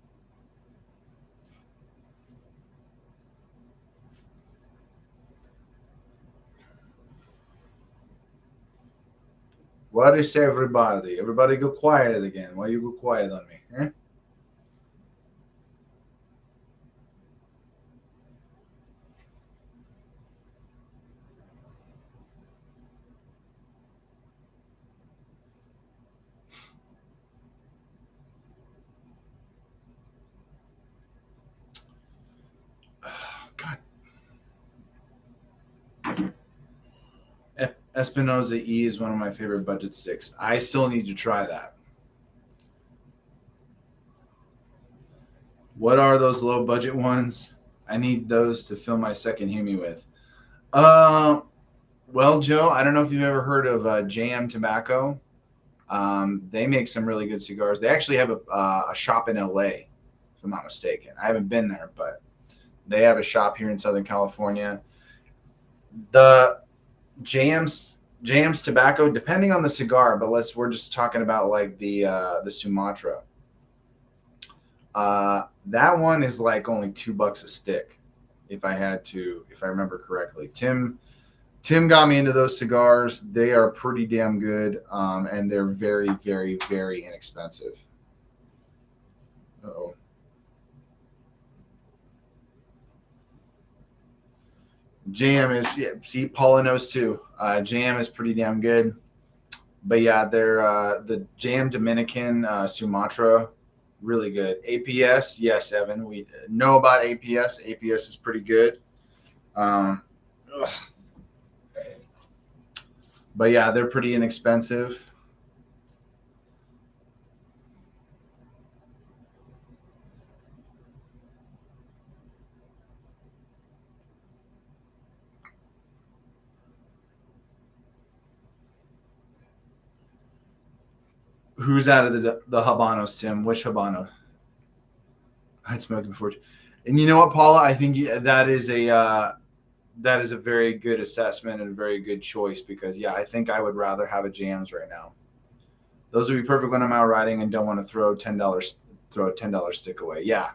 What is everybody? Everybody go quiet again. Why you go quiet on me? Eh? God. Espinosa E is one of my favorite budget sticks. I still need to try that. What are those low budget ones? I need those to fill my second Humi with. Well, Joe, I don't know if you've ever heard of JM Tobacco. They make some really good cigars. They actually have a shop in LA, if I'm not mistaken. I haven't been there, but they have a shop here in Southern California. The JM's Tobacco, depending on the cigar, but we're just talking about like the Sumatra. That one is like only $2 a stick, if I remember correctly. Tim got me into those cigars. They are pretty damn good, and they're very, very, very inexpensive. Uh-oh. JM is, yeah, see, Paula knows too. JM is pretty damn good. But yeah, they're the JM Dominican Sumatra, really good. APS, yes, Evan. We know about APS. APS is pretty good. But yeah, they're pretty inexpensive. Who's out of the Habanos, Tim? Which Habano? I'd smoked before. And you know what, Paula? I think that is a very good assessment and a very good choice because yeah, I think I would rather have a jams right now. Those would be perfect when I'm out riding and don't want to throw a $10 stick away. Yeah.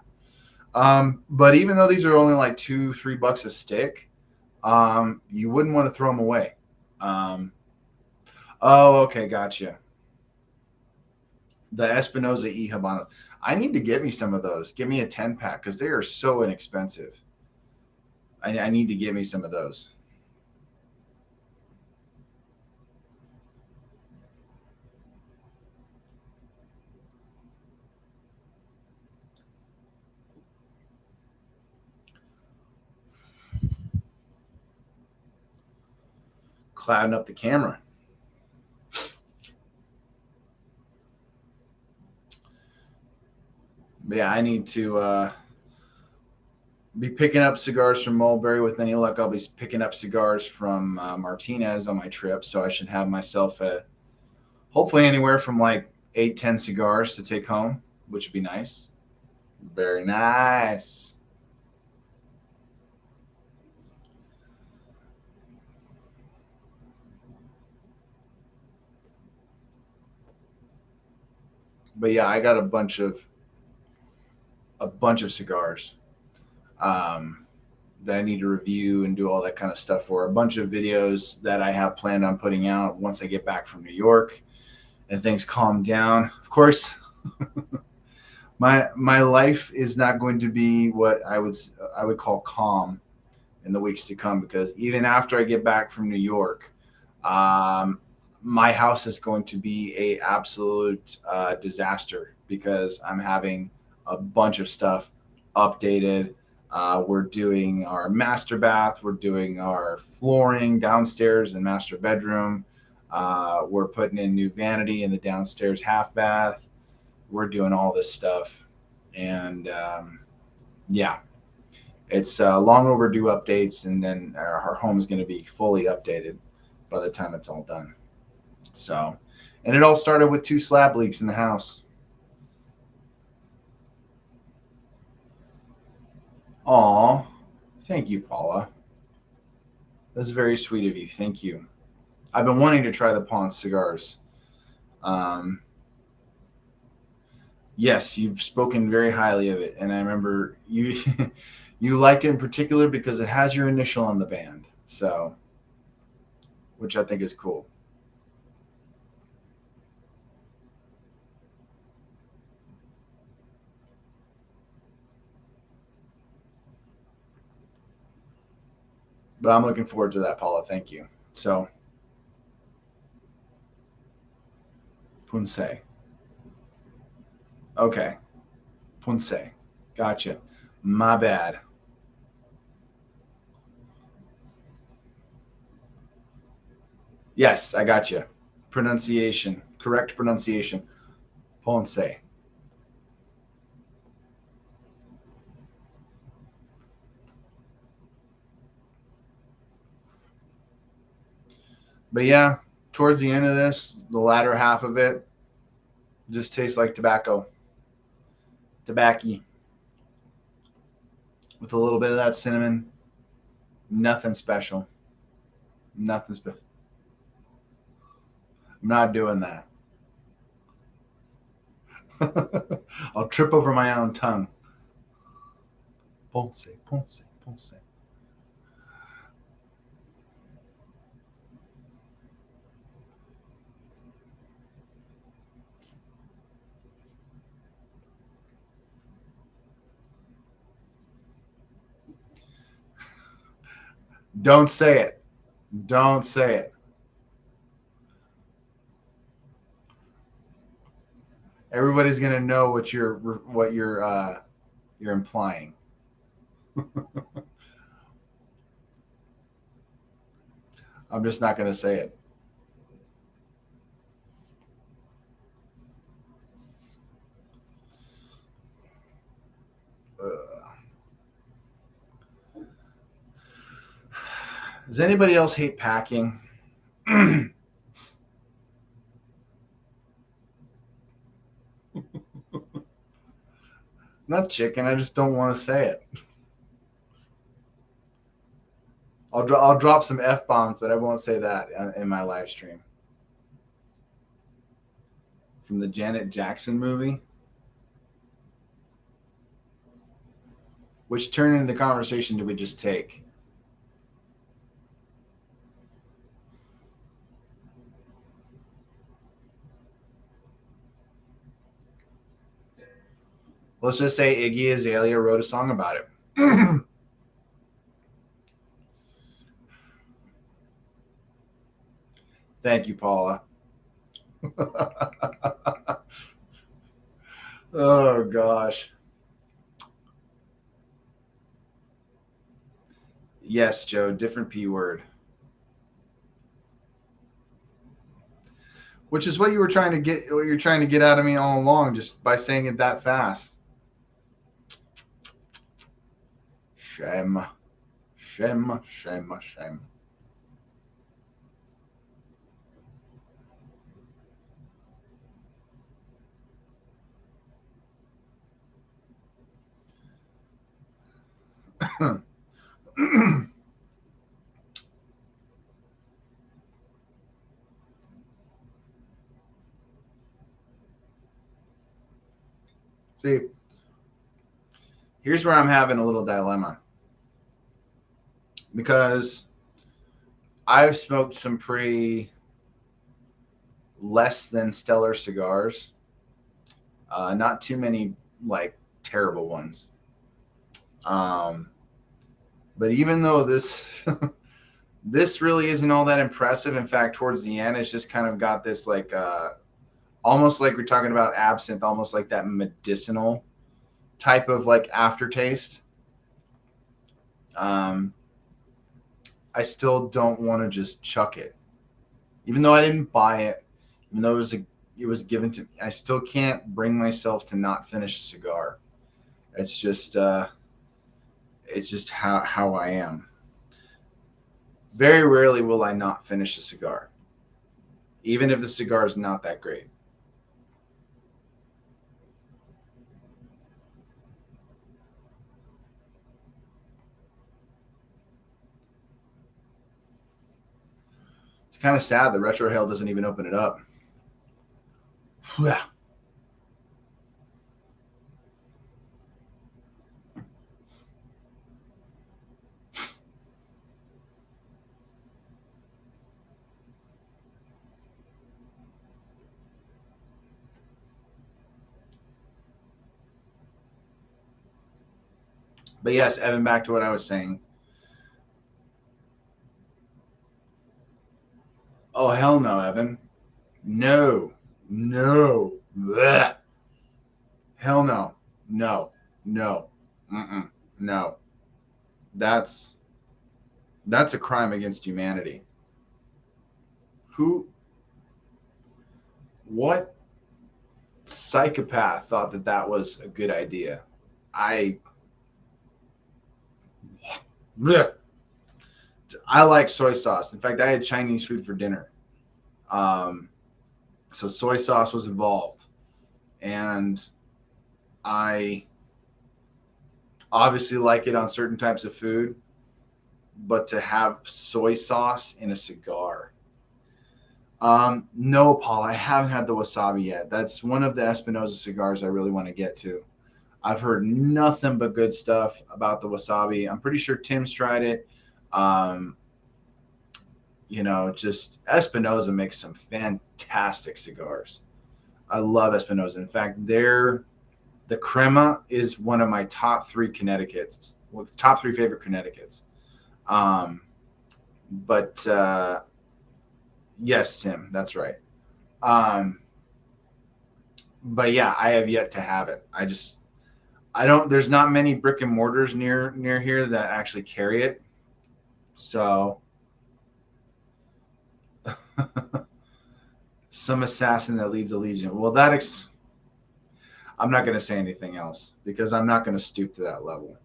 But even though these are only like $2-3 a stick, you wouldn't want to throw them away. Oh, okay, gotcha. The Espinosa E Habano. I need to get me some of those. Give me a 10-pack because they are so inexpensive. I need to get me some of those. Clouding up the camera. But yeah, I need to be picking up cigars from Mulberry. With any luck, I'll be picking up cigars from Martinez on my trip. So I should have myself hopefully anywhere from like 8-10 cigars to take home, which would be nice. Very nice. But yeah, I got a bunch of cigars that I need to review and do all that kind of stuff for. A bunch of videos that I have planned on putting out once I get back from New York and things calm down. Of course, my life is not going to be what I would call calm in the weeks to come because even after I get back from New York, my house is going to be a absolute disaster because I'm having a bunch of stuff updated. We're doing our master bath. We're doing our flooring downstairs and master bedroom. We're putting in new vanity in the downstairs half bath. We're doing all this stuff. And yeah, it's long overdue updates. And then our home is going to be fully updated by the time it's all done. So, and it all started with 2 slab leaks in the house. Aw, thank you, Paula. That's very sweet of you. Thank you. I've been wanting to try the Ponce cigars. Yes, you've spoken very highly of it, and I remember you you liked it in particular because it has your initial on the band. So, which I think is cool. But I'm looking forward to that, Paula. Thank you. So, Punce. Okay. Punce. Gotcha. My bad. Yes, I got you. Pronunciation. Correct pronunciation. Ponce. But yeah, towards the end of this, the latter half of it just tastes like tobacco. Tobacco. With a little bit of that cinnamon. Nothing special. Nothing special. I'm not doing that. I'll trip over my own tongue. Ponce, Ponce, Ponce. Don't say it. Don't say it. Everybody's gonna know what you're implying. I'm just not gonna say it. Does anybody else hate packing? Not chicken. I just don't want to say it. I'll drop some F bombs, but I won't say that in my live stream. From the Janet Jackson movie. Which turn in the conversation did we just take? Let's just say Iggy Azalea wrote a song about it. Thank you, Paula. Oh, gosh. Yes, Joe, different P word. Which is what you're trying to get out of me all along, just by saying it that fast. Shame. Shame, shame, shame. See, here's where I'm having a little dilemma. Because I've smoked some pretty less than stellar cigars. Not too many like terrible ones. But even though this this really isn't all that impressive, in fact, towards the end, it's just kind of got this like almost like we're talking about absinthe, almost like that medicinal type of like aftertaste. I still don't want to just chuck it, even though I didn't buy it, even though it was given to me. I still can't bring myself to not finish a cigar. It's just how I am. Very rarely will I not finish a cigar, even if the cigar is not that great. It's kind of sad the retrohale doesn't even open it up. Yeah. But yes, Evan, back to what I was saying. Oh, hell no, Evan. No. Blech. Hell no. No. No. That's a crime against humanity. What psychopath thought that was a good idea? Blech. I like soy sauce. In fact, I had Chinese food for dinner. So soy sauce was involved. And I obviously like it on certain types of food, but to have soy sauce in a cigar. No, Paul, I haven't had the wasabi yet. That's one of the Espinosa cigars I really want to get to. I've heard nothing but good stuff about the wasabi. I'm pretty sure Tim's tried it. Just Espinosa makes some fantastic cigars. I love Espinosa. In fact, the crema is one of my top 3 Connecticut's, top 3 favorite Connecticut's. Yes, Tim, that's right. But yeah, I have yet to have it. There's not many brick and mortars near here that actually carry it. So some assassin that leads a legion. Well, I'm not going to say anything else because I'm not going to stoop to that level.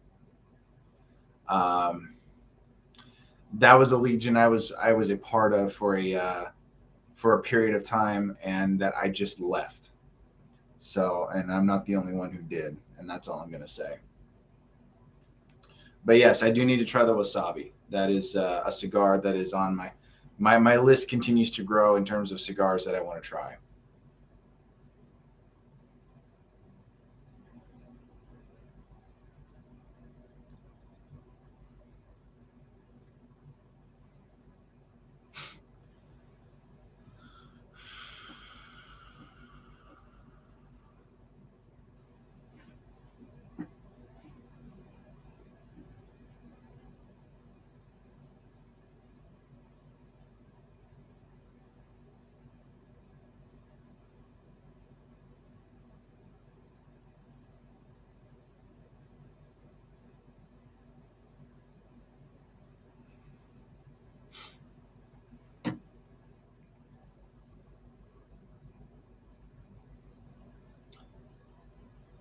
That was a legion I was a part of for a period of time, and that I just left. So, and I'm not the only one who did, and that's all I'm going to say. But yes, I do need to try the wasabi. That is a cigar that is on my list. Continues to grow in terms of cigars that I want to try.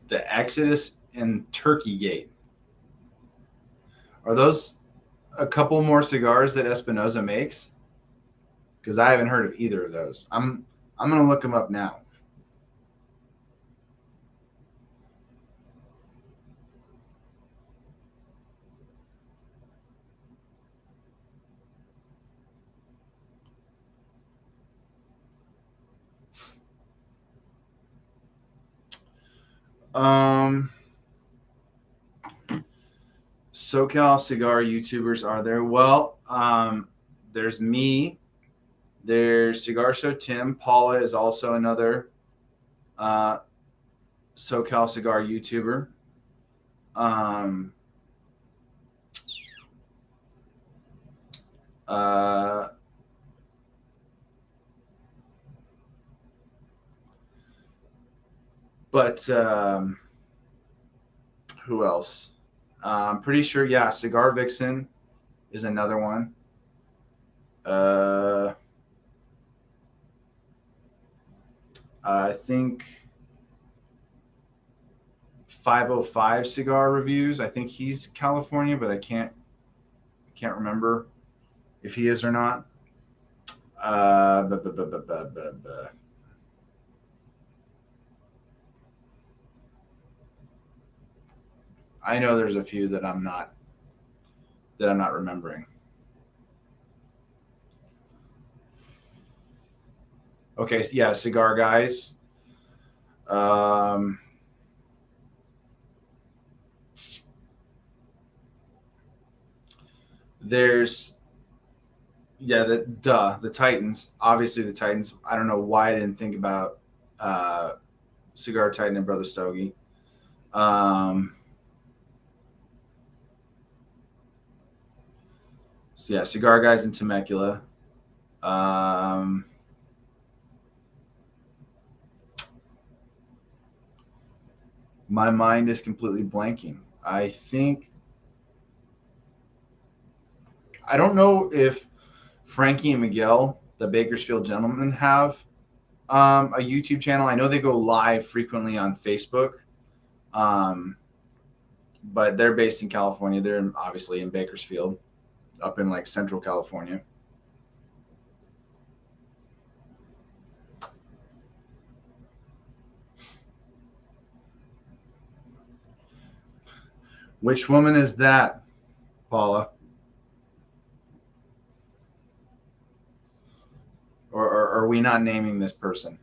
The Exodus and Turkey Gate. Are those a couple more cigars that Espinosa makes? Because I haven't heard of either of those. I'm going to look them up now. SoCal cigar YouTubers are there? Well, there's me. There's Cigar Show Tim. Paula is also another SoCal cigar YouTuber. But Who else? I'm pretty sure, yeah, Cigar Vixen is another one. I think 505 Cigar Reviews. I think he's California, but I can't remember if he is or not. I know there's a few that I'm not remembering. Okay, yeah, Cigar Guys. There's the Titans. Obviously the Titans. I don't know why I didn't think about Cigar Titan and Brother Stogie. So yeah, Cigar Guys in Temecula. My mind is completely blanking. I don't know if Frankie and Miguel, the Bakersfield Gentlemen, have a YouTube channel. I know they go live frequently on Facebook, but they're based in California. They're obviously in Bakersfield, up in like Central California. Which woman is that, Paula? Or are we not naming this person?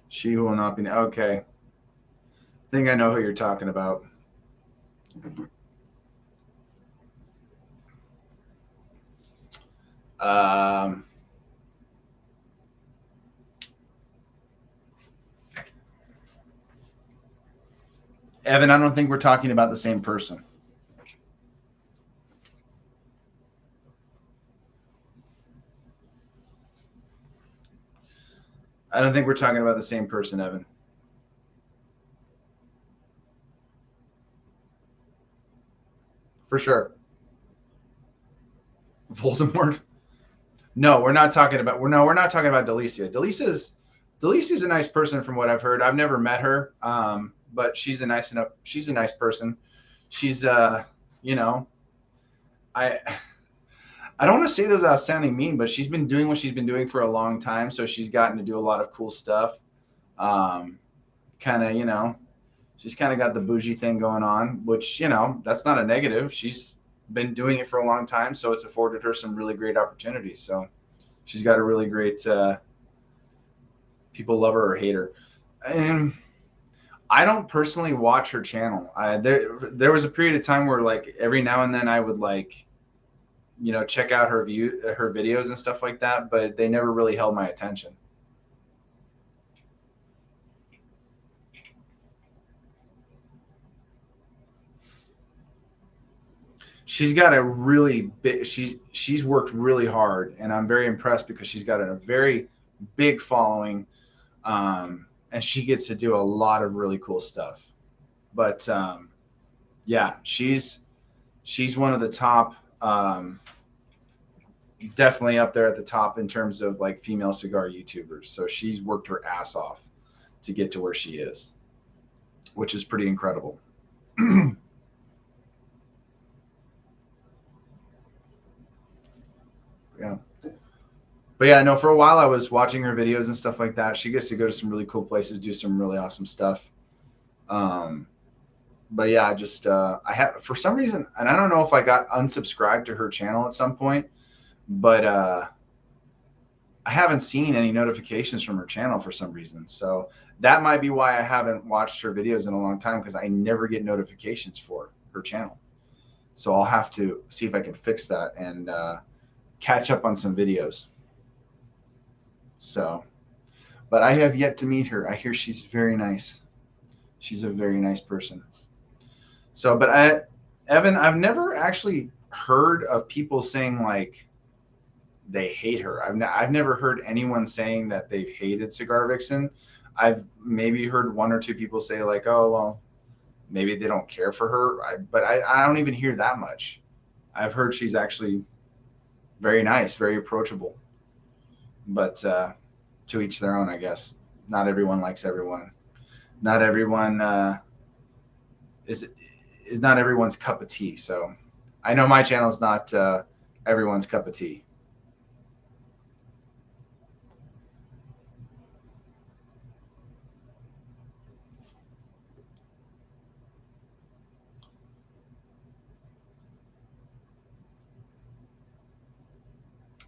She will not be. Okay. I think I know who you're talking about. Evan, I don't think we're talking about the same person. I don't think we're talking about the same person, Evan. For sure. Voldemort? No, we're not talking about. We're not talking about Delicia. Delicia's a nice person from what I've heard. I've never met her, but she's a nice person. She's you know, I don't want to say those without sounding mean, but she's been doing what she's been doing for a long time, so she's gotten to do a lot of cool stuff. Kind of, she's kind of got the bougie thing going on, which, that's not a negative. She's been doing it for a long time, so it's afforded her some really great opportunities. So she's got a really great people love her or hate her. And I don't personally watch her channel. There was a period of time where like every now and then I would like, check out her videos and stuff like that, but they never really held my attention. She's got a really big, she's worked really hard, and I'm very impressed because she's got a very big following, and she gets to do a lot of really cool stuff. But yeah, she's one of the top, definitely up there at the top in terms of like female cigar YouTubers. So she's worked her ass off to get to where she is, which is pretty incredible. Yeah. But yeah, no, for a while I was watching her videos and stuff like that. She gets to go to some really cool places, do some really awesome stuff. But yeah, just I have, for some reason, and I don't know if I got unsubscribed to her channel at some point, but I haven't seen any notifications from her channel for some reason. So that might be why I haven't watched her videos in a long time, because I never get notifications for her channel. So I'll have to see if I can fix that and catch up on some videos. So, but I have yet to meet her. I hear she's very nice. She's a very nice person. So, but Evan, I've never actually heard of people saying like they hate her. I've never heard anyone saying that they've hated Cigar Vixen. I've maybe heard one or two people say like, oh, well, maybe they don't care for her. But I don't even hear that much. I've heard she's actually very nice, very approachable. But to each their own, I guess. Not everyone likes everyone. Not everyone is not everyone's cup of tea. So I know my channel's not everyone's cup of tea.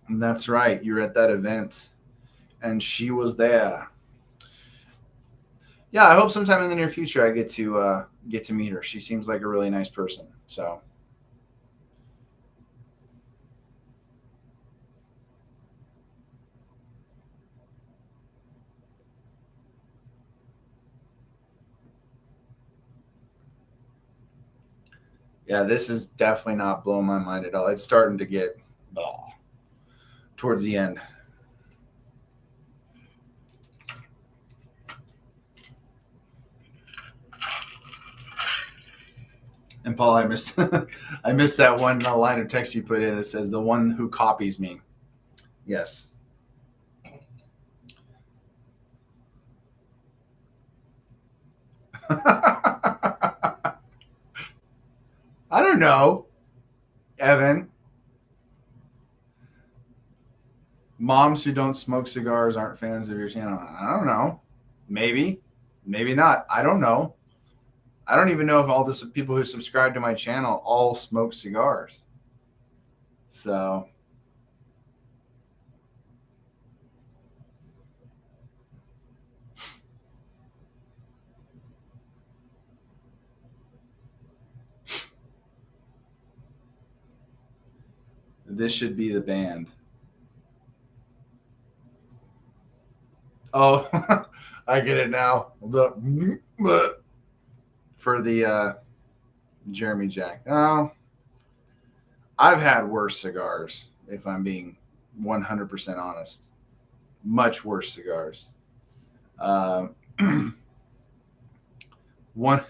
And that's right. You were at that event, and she was there. Yeah, I hope sometime in the near future I get to meet her. She seems like a really nice person. So yeah, this is definitely not blowing my mind at all. It's starting to get towards the end. And Paul, I missed I missed that one line of text you put in that says the one who copies me. Yes. I don't know, Evan. Moms who don't smoke cigars aren't fans of your channel. I don't know. Maybe, maybe not. I don't know. I don't even know if all the people who subscribe to my channel all smoke cigars. So this should be the band. Oh, I get it now. For the Jeremy Jack. Oh, I've had worse cigars, if I'm being 100% honest. Much worse cigars. Um, one.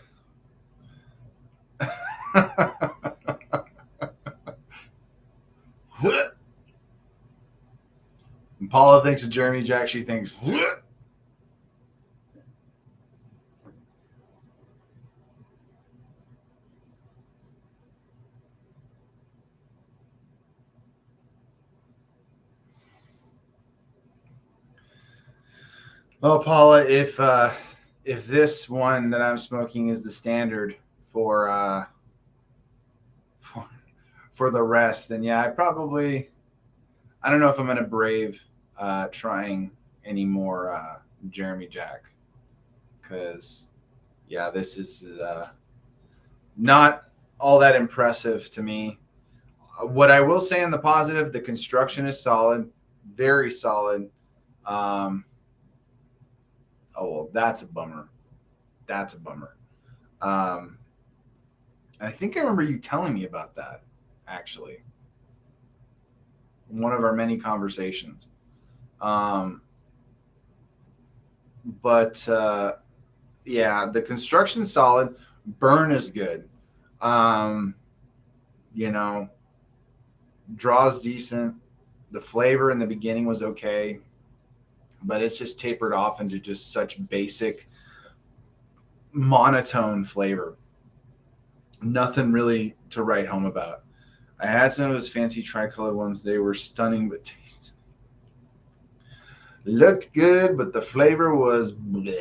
And Paula thinks of Jeremy Jack. She thinks. Well, Paula, if this one that I'm smoking is the standard for for the rest, then yeah, I don't know if I'm gonna brave trying any more Jeremy Jack, because yeah, this is not all that impressive to me. What I will say in the positive, the construction is solid, very solid. Oh, well, that's a bummer. That's a bummer. Um, I think I remember you telling me about that, actually, in one of our many conversations. Um, but yeah, the construction's solid. Burn is good. Um, you know, draws decent. The flavor in the beginning was okay, but it's just tapered off into just such basic monotone flavor. Nothing really to write home about. I had some of his fancy tricolored ones. They were stunning, but taste looked good, but the flavor was bleh.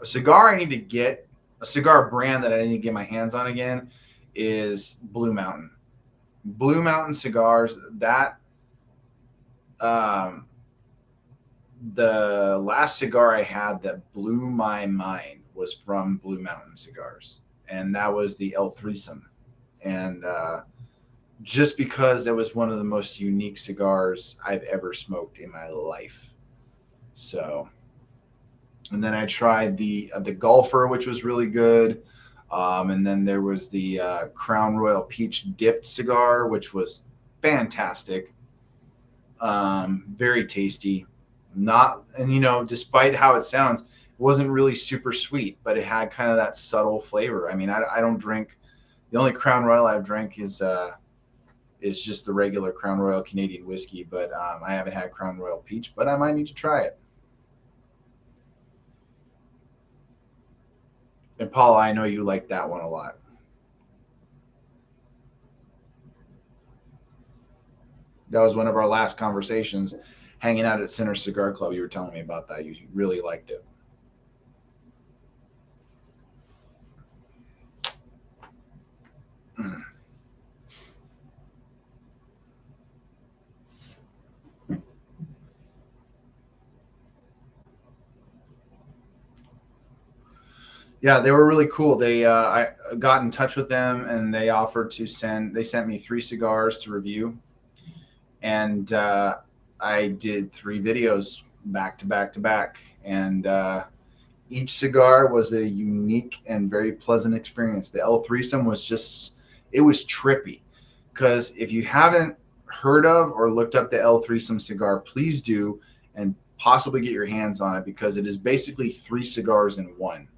A cigar I need to get, a cigar brand that I need to get my hands on again is Blue Mountain. Blue Mountain cigars, that um, the last cigar I had that blew my mind was from Blue Mountain Cigars, and that was the El Threesome. And just because that was one of the most unique cigars I've ever smoked in my life. So, and then I tried the Golfer, which was really good. And then there was the Crown Royal Peach Dipped cigar, which was fantastic. Very tasty. Not, and despite how it sounds, it wasn't really super sweet, but it had kind of that subtle flavor. I mean, I don't drink. The only Crown Royal I've drank is just the regular Crown Royal Canadian whiskey, but I haven't had Crown Royal Peach, but I might need to try it. And Paula, I know you like that one a lot. That was one of our last conversations hanging out at Center Cigar Club. You were telling me about that. You really liked it. Yeah, they were really cool. I got in touch with them and they offered to they sent me 3 cigars to review. And I did 3 videos back to back to back. And each cigar was a unique and very pleasant experience. The El Threesome was it was trippy. Because if you haven't heard of or looked up the El Threesome cigar, please do, and possibly get your hands on it, because it is basically 3 cigars in one.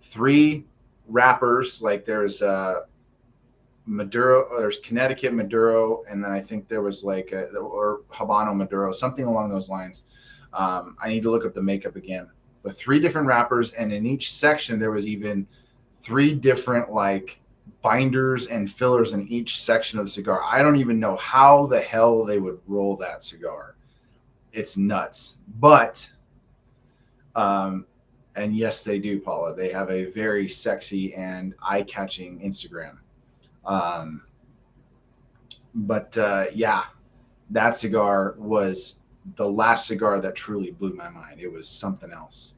3 wrappers, like there's Maduro, there's Connecticut Maduro, and then I think there was or Habano Maduro, something along those lines. I need to look up the makeup again. But 3 different wrappers, and in each section there was even 3 different binders and fillers in each section of the cigar. I don't even know how the hell they would roll that cigar. It's nuts. But and yes, they do, Paula. They have a very sexy and eye-catching Instagram. Yeah, that cigar was the last cigar that truly blew my mind. It was something else,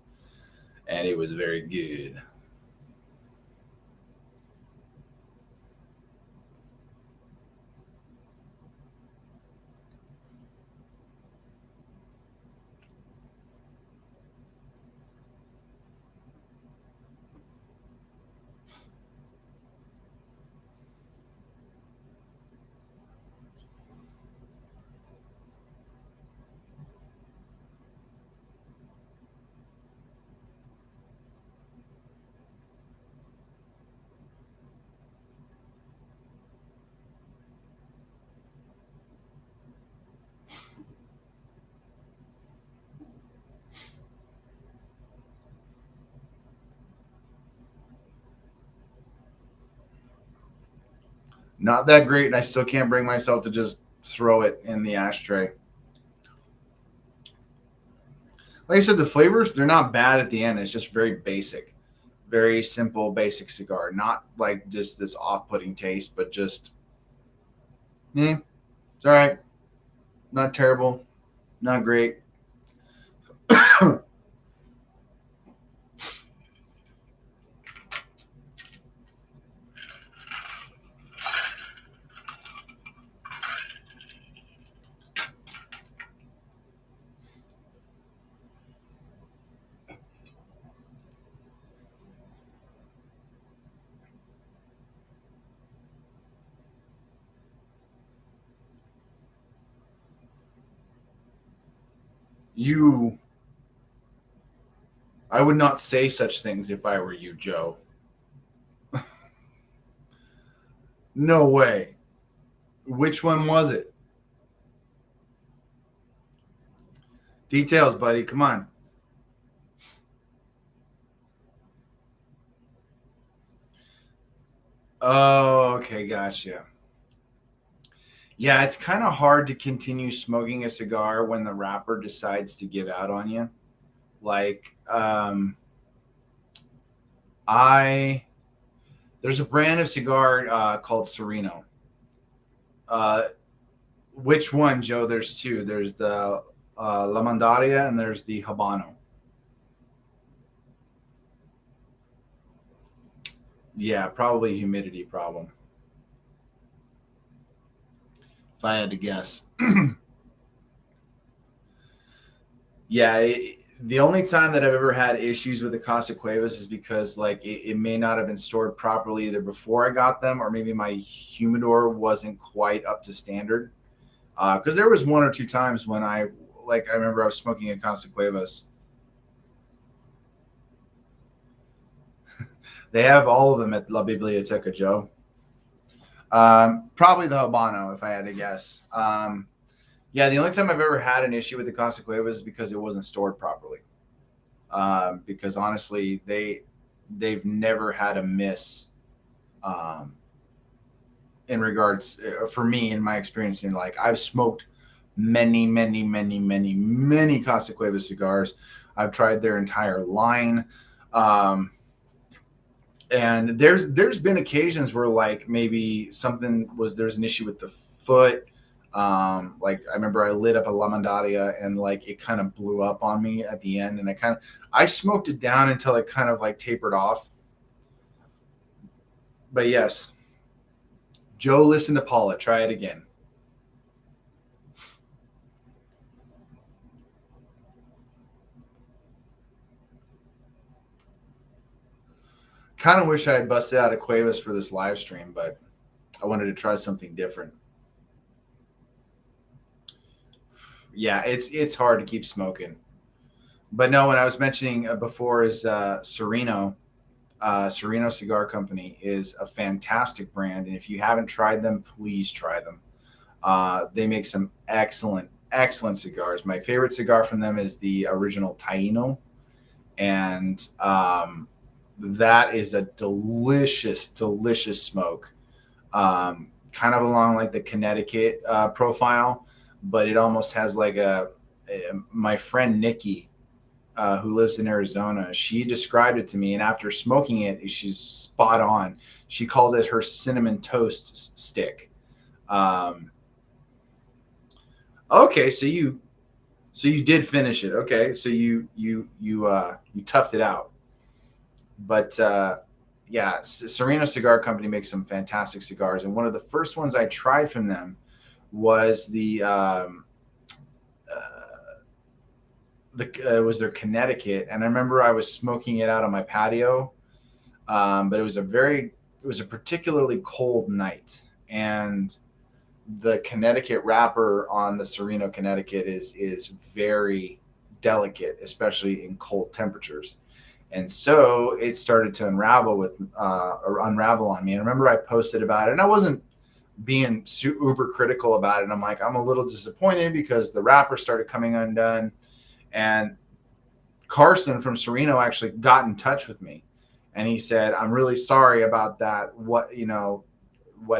and it was very good. Not that great, and I still can't bring myself to just throw it in the ashtray. Like I said, the flavors, they're not bad at the end. It's just very basic, very simple, basic cigar. Not like just this off-putting taste, but just, it's all right. Not terrible, not great. I would not say such things if I were you, Joe. No way. Which one was it? Details, buddy. Come on. Oh, okay. Gotcha. Yeah, it's kind of hard to continue smoking a cigar when the wrapper decides to give out on you. Like, there's a brand of cigar called Sereno. Which one, Joe? There's 2. There's the La Mandaria and there's the Habano. Yeah, probably a humidity problem, if I had to guess. Yeah, the only time that I've ever had issues with the Casa Cuevas is because like it may not have been stored properly either before I got them, or maybe my humidor wasn't quite up to standard. Because there was one or two times when I remember I was smoking a Casa Cuevas. They have all of them at La Biblioteca, Joe. Probably the Habano, if I had to guess. Yeah, the only time I've ever had an issue with the Casa Cuevas is because it wasn't stored properly. Because honestly, they've never had a miss um, in regards for me in my experience. In like I've smoked many Casa Cueva cigars. I've tried their entire line. Um, and there's been occasions where like maybe there's an issue with the foot. Like I remember I lit up a La Mandaria and like it kind of blew up on me at the end, and I smoked it down until it kind of like tapered off. But yes, Joe, listen to Paula. Try it again. Kind of wish I had busted out a Cuevas for this live stream, but I wanted to try something different. Yeah, it's hard to keep smoking. But no, when I was mentioning before is Sereno. Sereno Cigar Company is a fantastic brand, and if you haven't tried them, please try them. They make some excellent cigars. My favorite cigar from them is the original Taino, and that is a delicious smoke. Kind of along like the Connecticut profile, but it almost has like my friend Nikki, who lives in Arizona, she described it to me, and after smoking it, she's spot on. She called it her cinnamon toast stick. Um, okay, so you did finish it. Okay, so you toughed it out. But yeah, Sereno Cigar Company makes some fantastic cigars, and one of the first ones I tried from them was was their Connecticut, and I remember I was smoking it out on my patio, but it was a particularly cold night, and the Connecticut wrapper on the Sereno Connecticut is very delicate, especially in cold temperatures. And so it started to unravel on me. And I remember I posted about it, and I wasn't being uber critical about it. I'm like, I'm a little disappointed because the wrapper started coming undone. And Carson from Sereno actually got in touch with me, and he said, I'm really sorry about that. What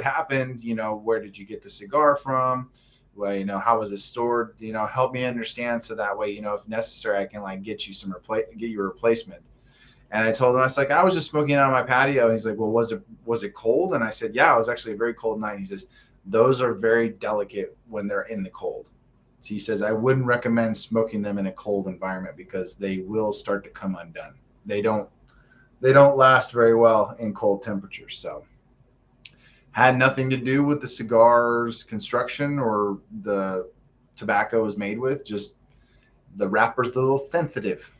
happened? Where did you get the cigar from? Well, how was it stored? Help me understand so that way, if necessary, I can like get you a replacement. And I told him, I was like, I was just smoking out on my patio. And he's like, well, was it cold? And I said, yeah, it was actually a very cold night. And he says, those are very delicate when they're in the cold. So he says, I wouldn't recommend smoking them in a cold environment because they will start to come undone. They don't last very well in cold temperatures. So had nothing to do with the cigar's construction or the tobacco was made with, just the wrapper's a little sensitive.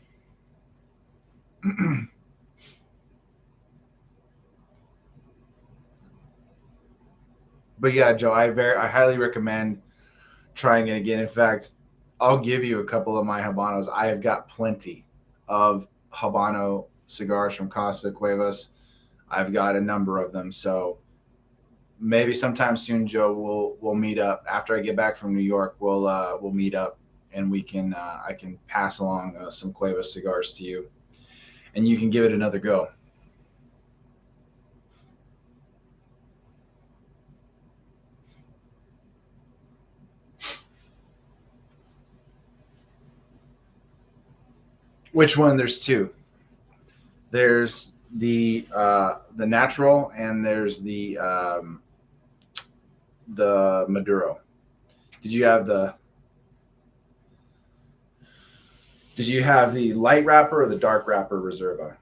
But yeah, Joe, I highly recommend trying it again. In fact, I'll give you a couple of my Habanos. I have got plenty of Habano cigars from Casa Cuevas. I've got a number of them. So maybe sometime soon, Joe, we'll meet up after I get back from New York. We'll meet up and we can I can pass along some Cuevas cigars to you, and you can give it another go. Which one? There's two. There's the natural, and there's the Maduro. Did you have the Did you have the light wrapper or the dark wrapper Reserva?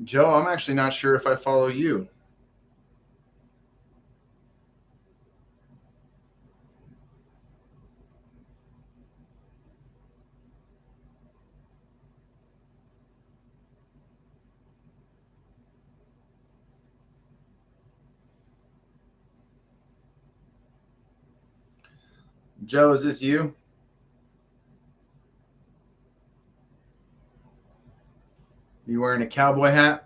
Joe, I'm actually not sure if I follow you. Joe, is this you? You wearing a cowboy hat?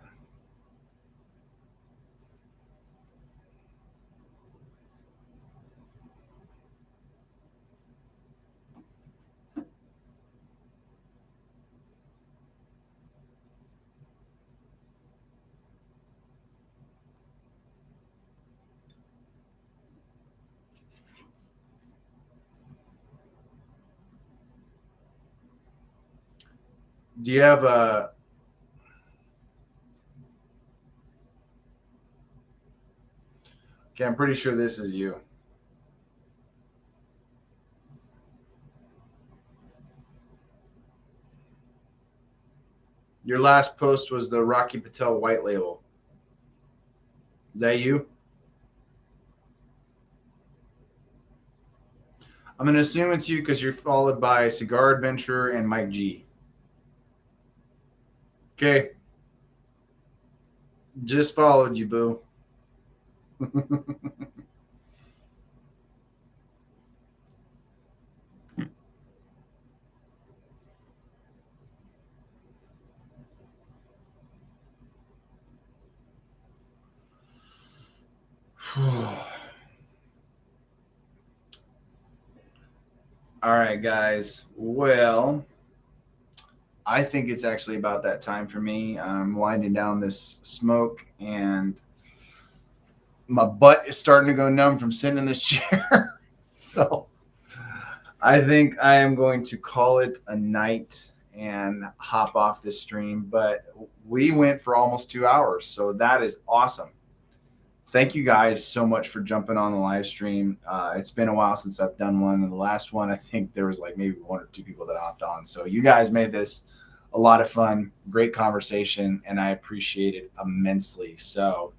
Do you have a? Okay, I'm pretty sure this is you. Your last post was the Rocky Patel white label. Is that you? I'm going to assume it's you because you're followed by Cigar Adventurer and Mike G. Okay, just followed you, boo. All right, guys. Well, I think it's actually about that time for me. I'm winding down this smoke, and my butt is starting to go numb from sitting in this chair. So I think I am going to call it a night and hop off this stream. But we went for almost 2 hours, so that is awesome. Thank you guys so much for jumping on the live stream. It's been a while since I've done one, and the last one I think there was like maybe one or two people that hopped on. So you guys made this a lot of fun, great conversation, and I appreciate it immensely. So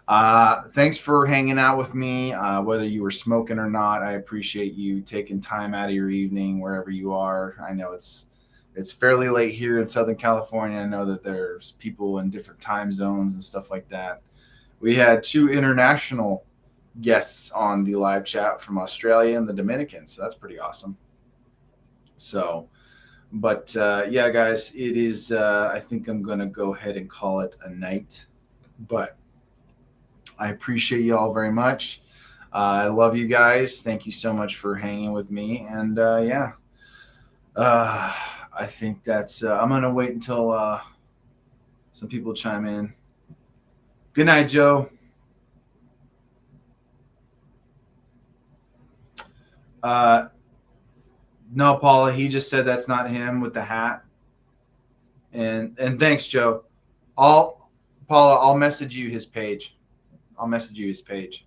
thanks for hanging out with me, whether you were smoking or not. I appreciate you taking time out of your evening wherever you are. I know it's fairly late here in Southern California. I know that there's people in different time zones and stuff like that. We had 2 international guests on the live chat from Australia and the Dominican, so that's pretty awesome. So, but yeah, guys, it is. I think I'm gonna go ahead and call it a night. But I appreciate you all very much. I love you guys. Thank you so much for hanging with me. And yeah, I think that's. I'm gonna wait until some people chime in. Good night, Joe. No, Paula. He just said that's not him with the hat. And thanks, Joe. I'll message you his page. I'll message you his page.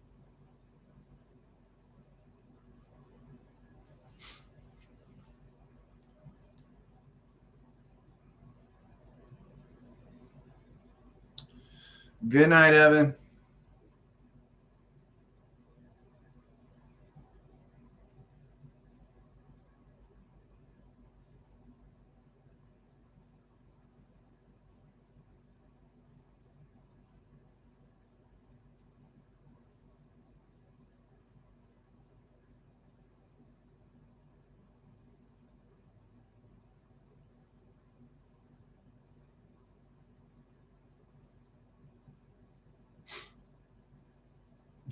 Good night, Evan.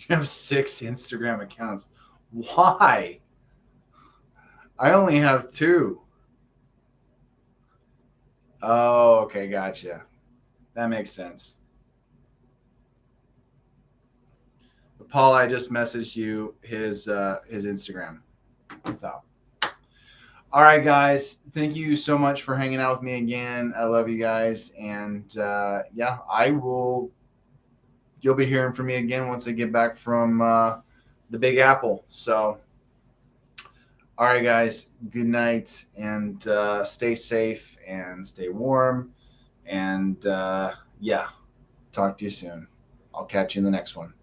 You have 6 Instagram accounts. Why? I only have 2. Oh, okay, gotcha. That makes sense. Paul, I just messaged you his Instagram. So, all right, guys, thank you so much for hanging out with me again. I love you guys, and yeah, I will. You'll be hearing from me again once I get back from the Big Apple. So, all right, guys, good night, and stay safe and stay warm. And yeah, talk to you soon. I'll catch you in the next one.